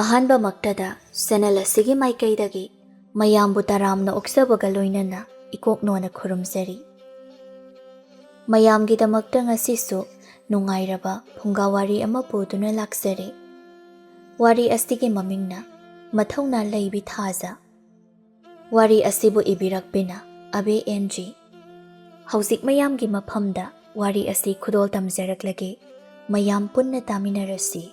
ꯑꯍꯥꯟꯕ ꯃꯛꯇꯗ ꯆꯦꯅꯦꯜ ꯑꯁꯤꯒꯤ ꯃꯥꯏꯀꯩꯗꯒꯤ ꯃꯌꯥꯝꯕꯨ ꯇꯔꯥꯝꯅ ꯑꯣꯛꯆꯕꯒ ꯂꯣꯏꯅꯅ ꯏꯀꯣꯛꯅꯣꯅ ꯈꯨꯔꯨꯝꯖꯔꯤ꯫ ꯃꯌꯥꯝꯒꯤꯗꯃꯛꯇ ꯉꯁꯤꯁꯨ ꯅꯨꯡꯉꯥꯏꯔꯕ ꯐꯨꯡꯒꯥ ꯋꯥꯔꯤ ꯑꯃ ꯄꯨꯗꯨꯅ ꯂꯥꯛꯆꯔꯤ꯫ ꯋꯥꯔꯤ ꯑꯁꯤꯒꯤ ꯃꯃꯤꯡꯅ ꯃꯊꯧꯅꯥ ꯂꯩꯕꯤ ꯊꯥꯖ꯫ ꯋꯥꯔꯤ ꯑꯁꯤꯕꯨ ꯏꯕꯤꯔꯛꯄꯤꯅ ꯑꯕꯦ Ng꯫ ꯍꯧꯖꯤꯛ ꯃꯌꯥꯝꯒꯤ ꯃꯐꯝꯗ ꯋꯥꯔꯤ ꯑꯁꯤ ꯈꯨꯗꯣꯜ ꯇꯝꯖꯔꯛꯂꯒꯦ, ꯃꯌꯥꯝ ꯄꯨꯟꯅ ꯇꯥꯃꯤꯟꯅꯔꯁꯤ꯫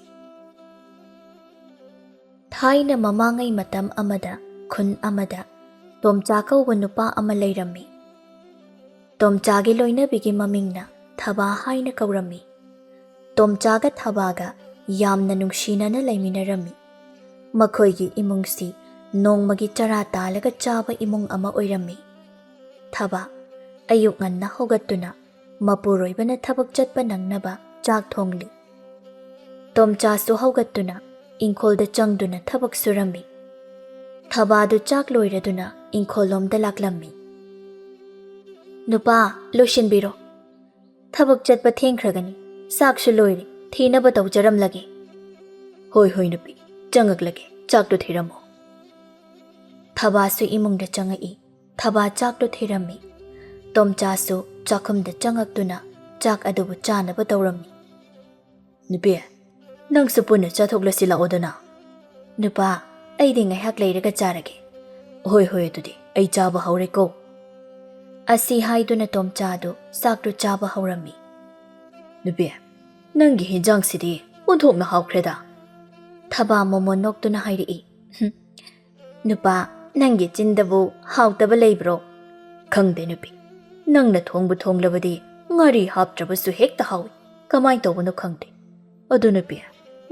ꯊꯥꯏꯅ ꯃꯃꯥꯡꯉꯩ ꯃꯇꯝ ꯑꯃꯗ ꯈꯨꯟ ꯑꯃꯗ ꯇꯣꯝꯆꯥ ꯀꯧꯕ ꯅꯨꯄꯥ ꯑꯃ ꯂꯩꯔꯝꯃꯤ꯫ ꯇꯣꯝꯆꯥꯒꯤ ꯂꯣꯏꯅꯕꯤꯒꯤ ꯃꯃꯤꯡꯅ ꯊꯕꯥ ꯍꯥꯏꯅ ꯀꯧꯔꯝꯃꯤ꯫ ꯇꯣꯝꯆꯥꯒ ꯊꯕꯥꯒ ꯌꯥꯝꯅ ꯅꯨꯡꯁꯤꯅꯅ ꯂꯩꯃꯤꯟꯅꯔꯝꯃꯤ꯫ ꯃꯈꯣꯏꯒꯤ ꯏꯃꯨꯡꯁꯤ ꯅꯣꯡꯃꯒꯤ ꯆꯔꯥ ꯇꯥꯜꯂꯒ ꯆꯥꯕ ꯏꯃꯨꯡ ꯑꯃ ꯑꯣꯏꯔꯝꯃꯤ꯫ ꯊꯕꯥ ꯑꯌꯨꯛ ꯉꯟꯅ ꯍꯧꯒꯠꯇꯨꯅ ꯃꯄꯨꯔꯣꯏꯕꯅ ꯊꯕꯛ ꯆꯠꯄ ꯅꯪꯅꯕ ꯆꯥꯛ ꯊꯣꯡꯂꯤ꯫ ꯇꯣꯝꯆꯥꯁꯨ ꯍꯧꯒꯠꯇꯨꯅ ꯏꯪꯈꯣꯜꯗ ꯆꯪꯗꯨꯅ ꯊꯕꯛ ꯁꯨꯔꯝꯃꯤ꯫ ꯊꯕꯥꯗꯨ ꯆꯥꯛ ꯂꯣꯏꯔꯗꯨꯅ ꯏꯪꯈꯣꯜꯂꯣꯝꯗ ꯂꯥꯛꯂꯝꯃꯤ꯫ "ꯅꯨꯄꯥ, ꯂꯣꯏꯁꯤꯟꯕꯤꯔꯣ. ꯊꯕꯛ ꯆꯠꯄ ꯊꯦꯡꯈ꯭ꯔꯒꯅꯤ. ꯆꯥꯛꯁꯨ ꯂꯣꯏꯔꯦ, ꯊꯤꯅꯕ ꯇꯧꯖꯔꯝꯂꯒꯦ." "ꯍꯣꯏ ꯍꯣꯏ ꯅꯨꯄꯤ, ꯆꯪꯉꯛꯂꯒꯦ. ꯆꯥꯛꯇꯣ ꯊꯤꯔꯝꯃꯣ." ꯊꯕꯥꯁꯨ ꯏꯃꯨꯡꯗ ꯆꯪꯉꯛꯏ꯫ ꯊꯕꯥ ꯆꯥꯛꯇꯣ ꯊꯤꯔꯝꯃꯤ꯫ ꯇꯣꯝꯆꯥꯁꯨ ꯆꯥꯛꯈꯨꯝꯗ ꯆꯪꯉꯛꯇꯨꯅ ꯆꯥꯛ ꯑꯗꯨꯕꯨ ꯆꯥꯅꯕ ꯇꯧꯔꯝꯃꯤ꯫ "ꯅꯨꯄꯤ, ꯅꯪꯁꯨ ꯄꯨꯟꯅ ꯆꯥꯊꯣꯛꯂꯁꯤ ꯂꯥꯛꯑꯣꯗꯅ." "ꯅꯨꯄꯥ, ꯑꯩꯗꯤ ꯉꯥꯏꯍꯥꯛ ꯂꯩꯔꯒ ꯆꯥꯔꯒꯦ." "ꯍꯣꯏ ꯍꯣꯏ ꯑꯗꯨꯗꯤ ꯑꯩ ꯆꯥꯕ ꯍꯧꯔꯦꯀꯣ." ꯑꯁꯤ ꯍꯥꯏꯗꯨꯅ ꯇꯣꯝꯆꯥꯗꯨ ꯆꯥꯛꯇꯨ ꯆꯥꯕ ꯍꯧꯔꯝꯃꯤ꯫ "ꯅꯨꯄꯤ, ꯅꯪꯒꯤ ꯍꯦꯟꯖꯥꯡꯁꯤꯗꯤ ꯑꯣꯟꯊꯣꯛꯅ ꯍꯥꯎꯈ꯭ꯔꯦꯗ." ꯊꯕꯥ ꯃꯣꯃꯣꯟ ꯅꯣꯛꯇꯨꯅ ꯍꯥꯏꯔꯛꯏ꯫ "ꯅꯨꯄꯥ, ꯅꯪꯒꯤ ꯆꯤꯟꯗꯕꯨ ꯍꯥꯎꯇꯕ ꯂꯩꯕ꯭ꯔꯣ?" "ꯈꯪꯗꯦ ꯅꯨꯄꯤ, ꯅꯪꯅ ꯊꯣꯡꯕꯨ ꯊꯣꯡꯂꯕꯗꯤ ꯉꯥꯔꯤ ꯍꯥꯞꯇ꯭ꯔꯕꯁꯨ ꯍꯦꯛꯇ ꯍꯥꯎꯏ. ꯀꯃꯥꯏꯅ ꯇꯧꯕꯅꯣ ꯈꯪꯗꯦ. ꯑꯗꯨ ꯅꯨꯄꯤ,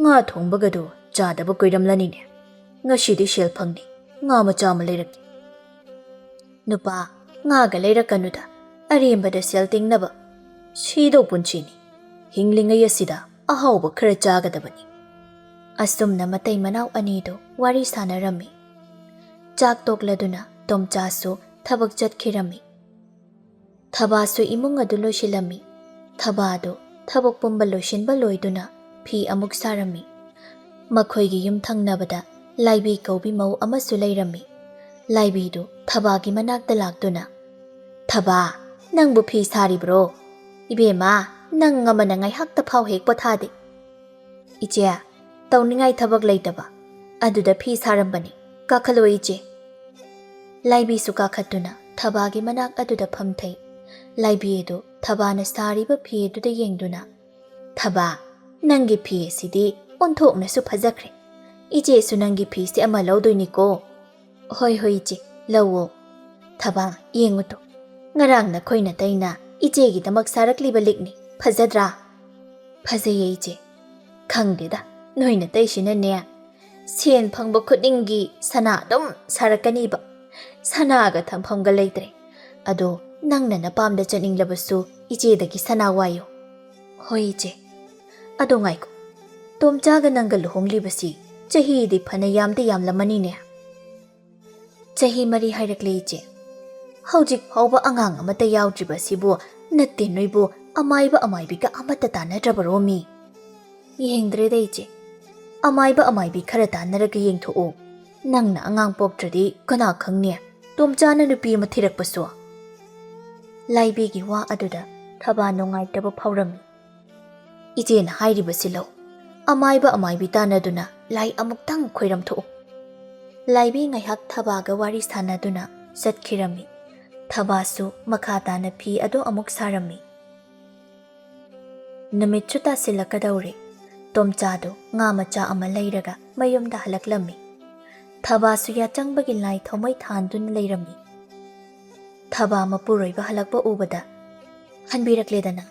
ꯉꯥ ꯊꯣꯡꯕꯒꯗꯨ ꯆꯥꯗꯕ ꯀꯨꯏꯔꯝꯂꯅꯤꯅꯦ. ꯉꯁꯤꯗꯤ ꯁꯦꯜ ꯐꯪꯅꯤ. ꯉꯥ ꯃꯆꯥ ꯑꯃ ꯂꯩꯔꯛꯀꯦ." "ꯅꯨꯄꯥ, ꯉꯥꯒ ꯂꯩꯔꯛꯀꯅꯨꯗ. ꯑꯔꯦꯝꯕꯗ ꯁꯦꯜ ꯇꯤꯡꯅꯕ. ꯁꯤꯗꯧ ꯄꯨꯟꯁꯤꯅꯤ. ꯍꯤꯡꯂꯤꯉꯩ ꯑꯁꯤꯗ ꯑꯍꯥꯎꯕ ꯈꯔ ꯆꯥꯒꯗꯕꯅꯤ." ꯑꯁꯨꯝꯅ ꯃꯇꯩ ꯃꯅꯥꯎ ꯑꯅꯤꯗꯨ ꯋꯥꯔꯤ ꯁꯥꯟꯅꯔꯝꯃꯤ꯫ ꯆꯥꯛ ꯇꯣꯛꯂꯗꯨꯅ ꯇꯣꯝꯆꯥꯁꯨ ꯊꯕꯛ ꯆꯠꯈꯤꯔꯝꯃꯤ꯫ ꯊꯕꯥꯁꯨ ꯏꯃꯨꯡ ꯑꯗꯨ ꯂꯣꯏꯁꯤꯜꯂꯝꯃꯤ꯫ ꯊꯕꯥꯗꯨ ꯊꯕꯛ ꯄꯨꯝꯕ ꯂꯣꯏꯁꯤꯟꯕ ꯂꯣꯏꯗꯨꯅ ꯐꯤ ꯑꯃꯨꯛ ꯁꯥꯔꯝꯃꯤ꯫ ꯃꯈꯣꯏꯒꯤ ꯌꯨꯝꯊꯪꯅꯕꯗ ꯂꯥꯏꯕꯤ ꯀꯧꯕꯤ ꯃꯧ ꯑꯃꯁꯨ ꯂꯩꯔꯝꯃꯤ꯫ ꯂꯥꯏꯕꯤꯗꯨ ꯊꯕꯥꯒꯤ ꯃꯅꯥꯛꯇ ꯂꯥꯛꯇꯨꯅ, "ꯊꯕꯥ, ꯅꯪꯕꯨ ꯐꯤ ꯁꯥꯔꯤꯕ꯭ꯔꯣ? ꯏꯕꯦꯝꯃ, ꯅꯪ ꯑꯃꯅ ꯉꯥꯏꯍꯥꯛꯇ ꯐꯥꯎ ꯍꯦꯛ ꯄꯣꯊꯥꯗꯦ." "ꯏꯆꯦ, ꯇꯧꯅꯤꯡꯉꯥꯏ ꯊꯕꯛ ꯂꯩꯇꯕ ꯑꯗꯨꯗ ꯐꯤ ꯁꯥꯔꯝꯕꯅꯤ. ꯀꯥꯈꯠꯂꯣ ꯏꯆꯦ." ꯂꯥꯏꯕꯤꯁꯨ ꯀꯥꯈꯠꯇꯨꯅ ꯊꯕꯥꯒꯤ ꯃꯅꯥꯛ ꯑꯗꯨꯗ ꯐꯝꯊꯩ꯫ ꯂꯥꯏꯕꯤ ꯑꯗꯨ ꯊꯕꯥꯅ ꯁꯥꯔꯤꯕ ꯐꯤ ꯑꯗꯨꯗ ꯌꯦꯡꯗꯨꯅ, "ꯊꯕꯥ, ꯅꯪꯒꯤ ꯐꯤ ꯑꯁꯤꯗꯤ ꯑꯣꯟꯊꯣꯛꯅꯁꯨ ꯐꯖꯈ꯭ꯔꯦ. ꯏꯆꯦꯁꯨ ꯅꯪꯒꯤ ꯐꯤꯁꯦ ꯑꯃ ꯂꯧꯗꯣꯏꯅꯤꯀꯣ." "ꯍꯣꯏ ꯍꯣꯏ ꯏꯆꯦ, ꯂꯧꯋꯣ." "ꯊꯕꯥ, ꯌꯦꯡꯉꯨꯇꯣ. ꯉꯔꯥꯡ ꯅꯈꯣꯏ ꯅꯇꯩꯅ ꯏꯆꯦꯒꯤꯗꯃꯛ ꯁꯥꯔꯛꯂꯤꯕ ꯂꯤꯛꯅꯤ. ꯐꯖꯗ꯭ꯔꯥ?" "ꯐꯖꯩꯌꯦ ꯏꯆꯦ." "ꯈꯪꯗꯦꯗ, ꯅꯣꯏ ꯅꯇꯩꯁꯤꯅꯅꯦ, ꯁꯦꯟ ꯐꯪꯕ ꯈꯨꯗꯤꯡꯒꯤ ꯁꯅꯥ ꯑꯗꯨꯝ ꯁꯥꯔꯛꯀꯅꯤꯕ. ꯁꯅꯥꯒ ꯊꯝꯐꯝꯒ ꯂꯩꯇ꯭ꯔꯦ. ꯑꯗꯣ ꯅꯪꯅ ꯅꯄꯥꯝꯗ ꯆꯠꯅꯤꯡꯂꯕꯁꯨ ꯏꯆꯦꯗꯒꯤ ꯁꯅꯥ ꯋꯥꯏꯌꯣ." "ꯍꯣꯏ ꯏꯆꯦ." "ꯑꯗꯣ ꯉꯥꯏꯈꯣ, ꯇꯣꯝꯆꯥꯒ ꯅꯪꯒ ꯂꯨꯍꯣꯡꯂꯤꯕꯁꯤ ꯆꯍꯤꯗꯤ ꯐꯅ ꯌꯥꯝꯗꯤ ꯌꯥꯝꯂꯝꯃꯅꯤꯅꯦ." "Chahi 4 ꯍꯥꯏꯔꯛꯂꯦ ꯏꯆꯦ." "ꯍꯧꯖꯤꯛ ꯐꯥꯎꯕ ꯑꯉꯥꯡ ꯑꯃꯠꯇ ꯌꯥꯎꯗ꯭ꯔꯤꯕꯁꯤꯕꯨ ꯅꯠꯇꯦ ꯅꯣꯏꯕꯨ ꯑꯃꯥꯏꯕ ꯑꯃꯥꯏꯕꯤꯒ ꯑꯃꯠꯇ ꯇꯥꯟꯅꯗ꯭ꯔꯕꯔꯣ ꯃꯤ?" "ꯌꯦꯡꯗ꯭ꯔꯦꯗ ꯏꯆꯦ." "ꯑꯃꯥꯏꯕ ꯑꯃꯥꯏꯕꯤ ꯈꯔ ꯇꯥꯟꯅꯔꯒ ꯌꯦꯡꯊꯣꯛꯎ. ꯅꯪꯅ ꯑꯉꯥꯡ ꯄꯣꯛꯇ꯭ꯔꯗꯤ ꯀꯅꯥ ꯈꯪꯅꯤ, ꯇꯣꯝꯆꯥꯅ ꯅꯨꯄꯤ ꯑꯃ ꯊꯤꯔꯛꯄꯁꯨ." ꯂꯥꯏꯕꯤꯒꯤ ꯋꯥ ꯑꯗꯨꯗ ꯊꯕꯥ ꯅꯨꯡꯉꯥꯏꯇꯕ ꯐꯥꯎꯔꯝꯃꯤ꯫ "ꯏꯆꯦꯅ ꯍꯥꯏꯔꯤꯕꯁꯤ ꯂꯧ. ꯑꯃꯥꯏꯕ ꯑꯃꯥꯏꯕꯤ ꯇꯥꯟꯅꯗꯨꯅ ꯂꯥꯏ ꯑꯃꯨꯛꯇꯪ ꯈꯣꯏꯔꯝꯊꯣꯛꯎ." ꯂꯥꯏꯕꯤ ꯉꯥꯏꯍꯥꯛ ꯊꯕꯥꯒ ꯋꯥꯔꯤ ꯁꯥꯟꯅꯗꯨꯅ ꯆꯠꯈꯤꯔꯝꯃꯤ꯫ ꯊꯕꯥꯁꯨ ꯃꯈꯥ ꯇꯥꯅ ꯐꯤ ꯑꯗꯨ ꯑꯃꯨꯛ ꯁꯥꯔꯝꯃꯤ꯫ ꯅꯨꯃꯤꯠꯁꯨ ꯇꯥꯁꯤꯜꯂꯛꯀꯗꯧꯔꯦ꯫ ꯇꯣꯝꯆꯥꯗꯨ ꯉꯥ ꯃꯆꯥ ꯑꯃ ꯂꯩꯔꯒ ꯃꯌꯨꯝꯗ ꯍꯜꯂꯛꯂꯝꯃꯤ꯫ ꯊꯕꯥꯁꯨ ꯌꯥꯆꯪꯕꯒꯤ ꯂꯥꯏ ꯊꯥꯎꯃꯩ ꯊꯥꯟꯗꯨꯅ ꯂꯩꯔꯝꯃꯤ꯫ ꯊꯕꯥ ꯃꯄꯨꯔꯣꯏꯕ ꯍꯜꯂꯛꯄ ꯎꯕꯗ, "ꯍꯟꯕꯤꯔꯛꯂꯦꯗꯅ.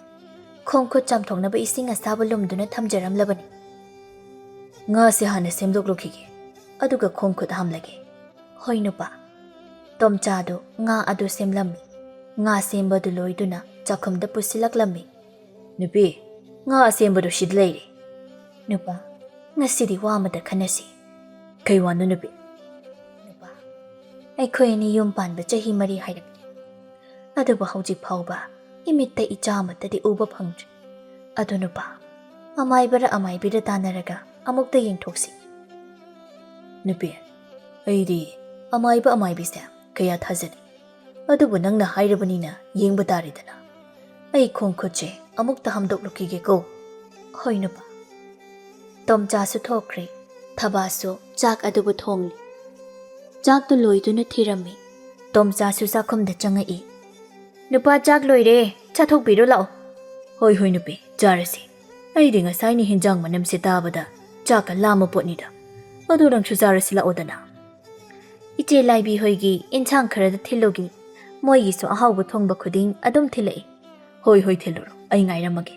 ꯈꯣꯡ ꯈꯨꯠ ꯆꯥꯝꯊꯣꯛꯅꯕ ꯏꯁꯤꯡ ꯑꯁꯥꯕ ꯂꯨꯝꯗꯨꯅ ꯊꯝꯖꯔꯝꯂꯕꯅꯤ. ꯉꯥꯁꯦ ꯍꯥꯟꯅ ꯁꯦꯝꯗꯣꯛꯂꯨꯈꯤꯒꯦ, ꯑꯗꯨꯒ ꯈꯣꯡ ꯈꯨꯠ ꯍꯥꯝꯂꯒꯦ." "ꯍꯣꯏ ꯅꯨꯄꯥ." ꯇꯣꯝꯆꯥꯗꯨ ꯉꯥ ꯑꯗꯨ ꯁꯦꯝꯂꯝꯃꯤ꯫ ꯉꯥ ꯁꯦꯝꯕꯗꯨ ꯂꯣꯏꯗꯨꯅ ꯆꯥꯛꯈꯨꯝꯗ ꯄꯨꯁꯤꯜꯂꯛꯂꯝꯃꯤ꯫ "ꯅꯨꯄꯤ, ꯉꯥ ꯑꯁꯦꯝꯕꯗꯨ ꯁꯤꯗ ꯂꯩꯔꯦ." "ꯅꯨꯄꯥ, ꯉꯁꯤꯗꯤ ꯋꯥ ꯑꯃꯗ ꯈꯟꯅꯁꯤ." "ꯀꯩ ꯋꯥꯅꯣ ꯅꯨꯄꯤ?" "ꯅꯨꯄꯥ, ꯑꯩꯈꯣꯏ ꯑꯅꯤ ꯌꯨꯝ ꯄꯥꯟꯕ ꯆꯍꯤ 4 ꯍꯥꯏꯔꯛꯂꯦ. ꯑꯗꯨꯕꯨ ꯍꯧꯖꯤꯛ ꯐꯥꯎꯕ ꯏꯃꯤꯠꯇ ꯏꯆꯥ ꯑꯃꯠꯇꯗꯤ ꯎꯕ ꯐꯪꯗ꯭ꯔꯤ. ꯑꯗꯨ ꯅꯨꯄꯥ, ꯑꯃꯥꯏꯕꯔ ꯑꯃꯥꯏꯕꯤꯔ ꯇꯥꯟꯅꯔꯒ ꯑꯃꯨꯛꯇ ꯌꯦꯡꯊꯣꯛꯁꯤ." Nupi, aidi, amaibi se, kaya thazani. Adubu nangna hairabanina, yeng bataridana. Ai khong khoche, amukta hamdok lukige ko. Hoi nupa. Tomcha su thokri, Thaba su chak adubu thongli. Chak tu loiduna thirami. Tomcha su sakhumda changai. Nupa chak loire, chathok biro lao. Hoi nupi, jarasi. Aidi ngasai ni hinjang manam sitabada, chaka lama potnida. Adurang su jarasi la odana. Iche laibi hoigi inchang kharada thilogi. Moigi su ahawbu thongba khuding adum thilai. Hoi thiloro, ai ngairamage.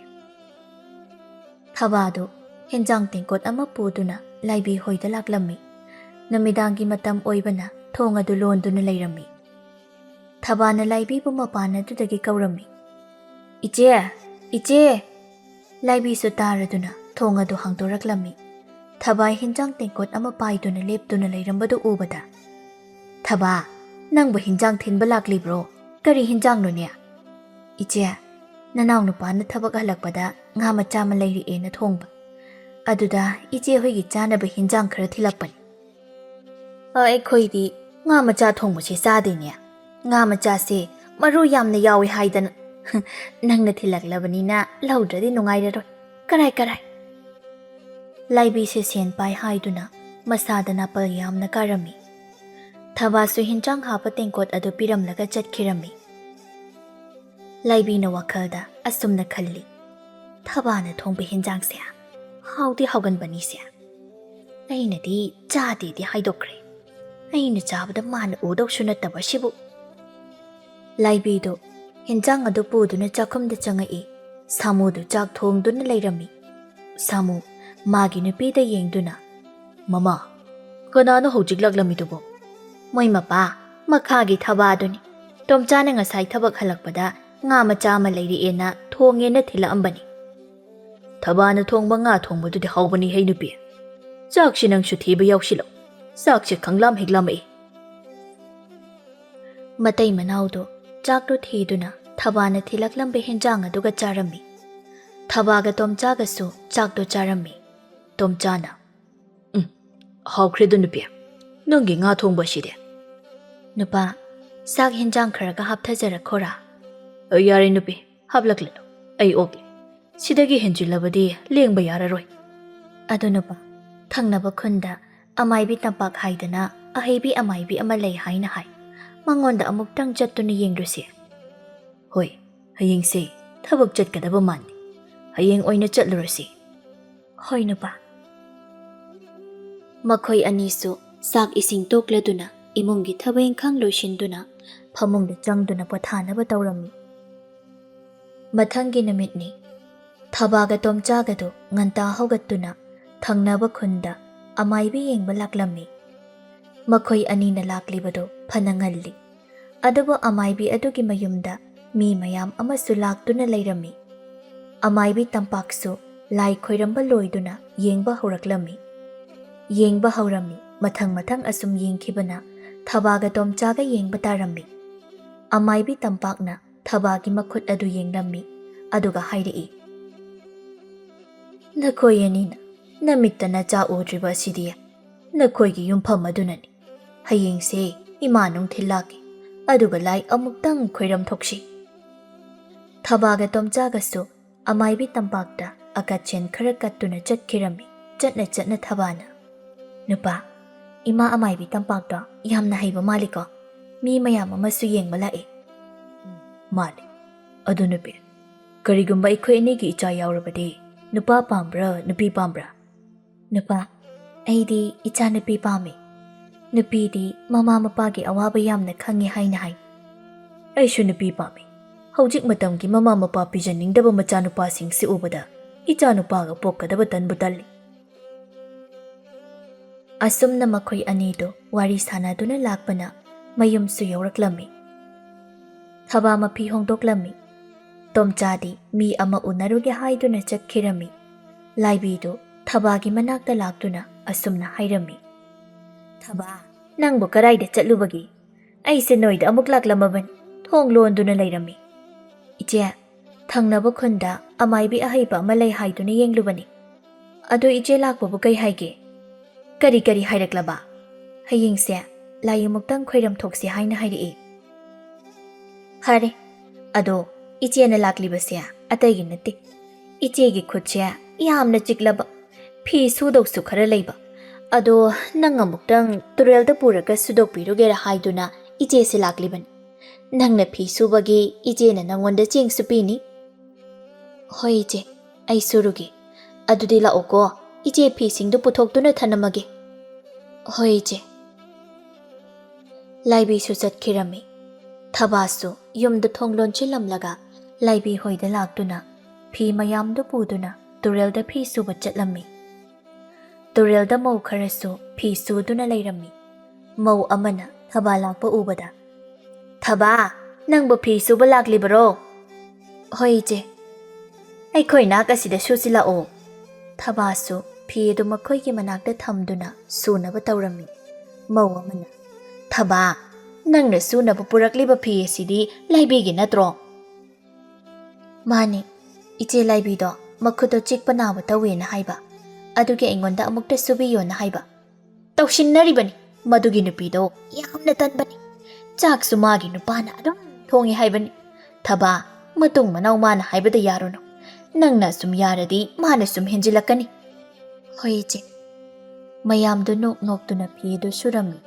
Thabadu hinjang tingkot ama puduna laibi hoida laklammi. Namidangi matam oibana thonga du londuna leirami. Thabana laibi bu mapana dudagi kaurammi. Iche laibi su taraduna thonga du hangdoraklammi. Thabai hinjang tingkot ama paiduna lepduna leirambadu ubada. Thaba, nangbu hinjang thinba laklibro, kari hinjang no niya. Iche, nanaw nupana thabak halakpada nga macha ma leiri e na thongba. Aduda iche hoigi chanaba hinjang khara thilakpani. Khoidi nga macha thongba se sade niya. Nga macha se maru yamna yawi haidana. Nangna thilaklabanina laudradi nungairaroi. Karai. Laibi se sen pai haiduna masada napal yamna karami. Thaba su hinjang hapa tingkot adu piramlaga chatkirami. Laibi na wakhalda asumna khalli. Thaba na thongba hinjang se haudi hauganbani se. Aina di chadi di haidokre. Aina chabada mana udok sunataba shibu. Laibi do hinjang adu puduna chakhumda changai. Samu du chak thongduna leirami. Samu magi nupida yengduna. Mama, kanano hojik laklamidubo? Moi mapa, makhagi thaba aduni. Tomchana ngasai thabak halakpada nga macha ma leiri ena thonge na thila ambani. Thaba na thongba nga thongba dudi haubani hei nupi. Chak sinang su thiba yaushilo. Sak se khanglam higlam e. Matai manaudo chak do thiduna thaba na thilaklam be hinjang aduga charami. Thaba ga tomcha ga su chak do charami. Tomchana. Haukredu nupi. Nungi nga thongba shide. Nupa, sak hinjang kharaga hapthajara khora. Yare nupi, haplaklano. Ai okle. Sidagi hinjilabadi lengba yararoi. Adu nupa, thangnaba khunda amaibi tampak haidana ahaibi amaibi amalai haina hai. Mangonda amuktang chattuna yengrusi. Hoi, hayeng se, thabak chatkadaba mandi. Hayeng oina chatlurasi. Hoi nupa. Makhoi anisu sak ising tokladuna imungi thabeng khang loishinduna phamungda changduna pathanaba tawrami. Mathangi namitni Thabaga tomchaga do nganta hogattuna thangnaba khunda amaibi yengba laklammi. Makhoi anina laklibado phanangalli. Adubu amaibi adugi mayumda mi mayam amasu laktuna leirami. Amaibi tampaksu lai khoiramba loiduna yengba horaklammi. Yengba haurami mathang asum yengkhibana Thabaga tomchaga yengba tarammi. Amaibi tampakna Thabagi makhut adu yenglammi aduga hairi. Nakhoi anina namittana cha udriba sidiya. Nakhoigi yumpham adunani. Hayeng se imanung thilaki aduga lai amuktang khoiram thokshi. Thabaga tomchaga su amaibi tampakta akachen khara kattuna chatkirami. Chatna Thabana. Nupa, ima amaibi tampakta yamna haiba maliko. Mi mayam amasu yengba lae. Mali. Adu nupi. Karigumba ikhoi anigi icha yaurabadi. Nupa pambra, nupi pambra. Nupa, aidi icha nupi pami. Nupi di mama mapagi awaba yamna khangi haina hai. Aishu nupi pami. Haujik matamgi mama mapa pijaningdaba macha nupa sing si ubada. Icha nupaga pokkadaba tanbu talli. Asumna makhoi anido wari sanaduna lakpana mayumsu yauraklammi. Thaba mapi hongdoklammi. Tomchadi mi ama unaruge haiduna chatkirami. Laibido Thabagi manakta laktuna asumna hairami. Thaba, nangbu karaida chatlubagi. Aise noida amuk laklamaban. Thong londuna leirami. Iche, thangnaba khunda amaibi ahaiba amalai haiduna yenglubani. Ado iche lakbabu kai haige. Kari haireklaba. ꯍꯌꯦꯡꯁꯦ ꯂꯥꯏ ꯑꯃꯨꯛꯇꯪ ꯈꯣꯏꯔꯝ ꯊꯣꯛꯁꯤ ꯍꯥꯏꯅ ꯍꯥꯏꯔꯛꯏ꯫ ꯐꯔꯦ, ꯑꯗꯣ ꯏꯆꯦꯅ ꯂꯥꯛꯂꯤꯕꯁꯦ ꯑꯇꯩꯒꯤ ꯅꯠꯇꯦ, ꯏꯆꯦꯒꯤ ꯈꯨꯠꯁꯦ ꯌꯥꯝꯅ ꯆꯤꯛꯂꯕ, ꯐꯤ ꯁꯨꯗꯧꯁꯨ ꯈꯔ ꯂꯩꯕ, ꯑꯗꯣ ꯅꯪ ꯑꯃꯨꯛꯇꯪ ꯇꯨꯔꯦꯜꯗ ꯄꯨꯔꯒ ꯁꯨꯗꯣꯛꯄꯤꯔꯨꯒꯦꯔꯥ ꯍꯥꯏꯗꯨꯅ ꯏꯆꯦꯁꯦ ꯂꯥꯛꯂꯤꯕꯅꯤ꯫ ꯅꯪꯅ ꯐꯤ ꯁꯨꯕꯒꯤ ꯏꯆꯦꯅ ꯅꯪꯉꯣꯟꯗ ꯆꯦꯡꯁꯨ ꯄꯤꯅꯤ꯫ ꯍꯣꯏ ꯏꯆꯦ, ꯑꯩ ꯁꯨꯔꯨꯒꯦ꯫ ꯑꯗꯨꯗꯤ ꯂꯥꯛꯑꯣꯀꯣ, ꯏꯆꯦ ꯐꯤꯁꯤꯡꯗꯨ ꯄꯨꯊꯣꯛꯇꯨꯅ ꯊꯅꯝꯃꯒꯦ꯫ ꯍꯣꯏ ꯏꯆꯦ꯫ ꯂꯥꯏꯕꯤꯁꯨ ꯆꯠꯈꯤꯔꯝꯃꯤ꯫ ꯊꯕꯥꯁꯨ ꯌꯨꯝꯗ ꯊꯣꯡ ꯂꯣꯟꯁꯤꯜꯂꯝꯂꯒ ꯂꯥꯏꯕꯤ ꯍꯣꯏꯗ ꯂꯥꯛꯇꯨꯅ ꯐꯤ ꯃꯌꯥꯝꯗꯨ ꯄꯨꯗꯨꯅ ꯇꯨꯔꯦꯜꯗ ꯐꯤ ꯁꯨꯕ ꯆꯠꯂꯝꯃꯤ꯫ ꯇꯨꯔꯦꯜꯗ ꯃꯧ ꯈꯔꯁꯨ ꯐꯤ ꯁꯨꯗꯨꯅ ꯂꯩꯔꯝꯃꯤ꯫ ꯃꯧ ꯑꯃꯅ ꯊꯕꯥ ꯂꯥꯛꯄ ꯎꯕꯗ, "ꯊꯕꯥ, ꯅꯪꯕꯨ ꯐꯤ ꯁꯨꯕ ꯂꯥꯛꯂꯤꯕꯔꯣ?" "ꯍꯣꯏ ꯏꯆꯦ." "ꯑꯩꯈꯣꯏ ꯅꯥꯛ ꯑꯁꯤꯗ ꯁꯨꯁꯤꯜꯂꯛꯑꯣ." ꯊꯕꯥꯁꯨ ꯐꯤ ꯑꯗꯨ ꯃꯈꯣꯏꯒꯤ ꯃꯅꯥꯛꯇ ꯊꯝꯗꯨꯅ ꯁꯨꯅꯕ ꯇꯧꯔꯝꯃꯤ꯫ ꯃꯧ ꯑꯃꯅ, "ꯊꯕꯥ, ꯅꯪꯅ ꯁꯨꯅꯕ ꯄꯨꯔꯛꯂꯤꯕ ꯐꯤ ꯑꯁꯤꯗꯤ ꯂꯥꯏꯕꯤꯒꯤ ꯅꯠꯇ꯭ꯔꯣ?" "ꯃꯥꯅꯤ, ꯏꯆꯦ ꯂꯥꯏꯕꯤꯗꯣ ꯃꯈꯨꯠꯇꯣ ꯆꯤꯛꯄ ꯅꯥꯕ ꯇꯧꯋꯦꯅ ꯍꯥꯏꯕ, ꯑꯗꯨꯒꯤ ꯑꯩꯉꯣꯟꯗ ꯑꯃꯨꯛꯇ ꯁꯨꯕꯤꯌꯣꯅ ꯍꯥꯏꯕ." "ꯇꯧꯁꯤꯟꯅꯔꯤꯕꯅꯤ, ꯃꯗꯨꯒꯤ ꯅꯨꯄꯤꯗꯣ ꯌꯥꯝꯅ ꯇꯟꯕꯅꯤ, ꯆꯥꯛꯁꯨ ꯃꯥꯒꯤ ꯅꯨꯄꯥꯅ ꯑꯗꯨꯝ ꯊꯣꯡꯉꯤ ꯍꯥꯏꯕꯅꯤ꯫ ꯊꯕꯥ, ꯃꯇꯨꯡ ꯃꯅꯥꯎ ꯃꯥꯅ ꯍꯥꯏꯕꯗ ꯌꯥꯔꯨꯅꯨ, ꯅꯪꯅ ꯁꯨꯝ ꯌꯥꯔꯗꯤ ꯃꯥꯅ ꯁꯨꯝ ꯍꯦꯟꯖꯤꯜꯂꯛꯀꯅꯤ." "ꯍꯣꯏ ꯏꯆꯦ." ꯃꯌꯥꯝꯗꯨ ꯅꯣꯛ ꯅꯣꯛꯇꯨꯅ ꯐꯤꯗꯨ ꯁꯨꯔꯝꯃꯤ꯫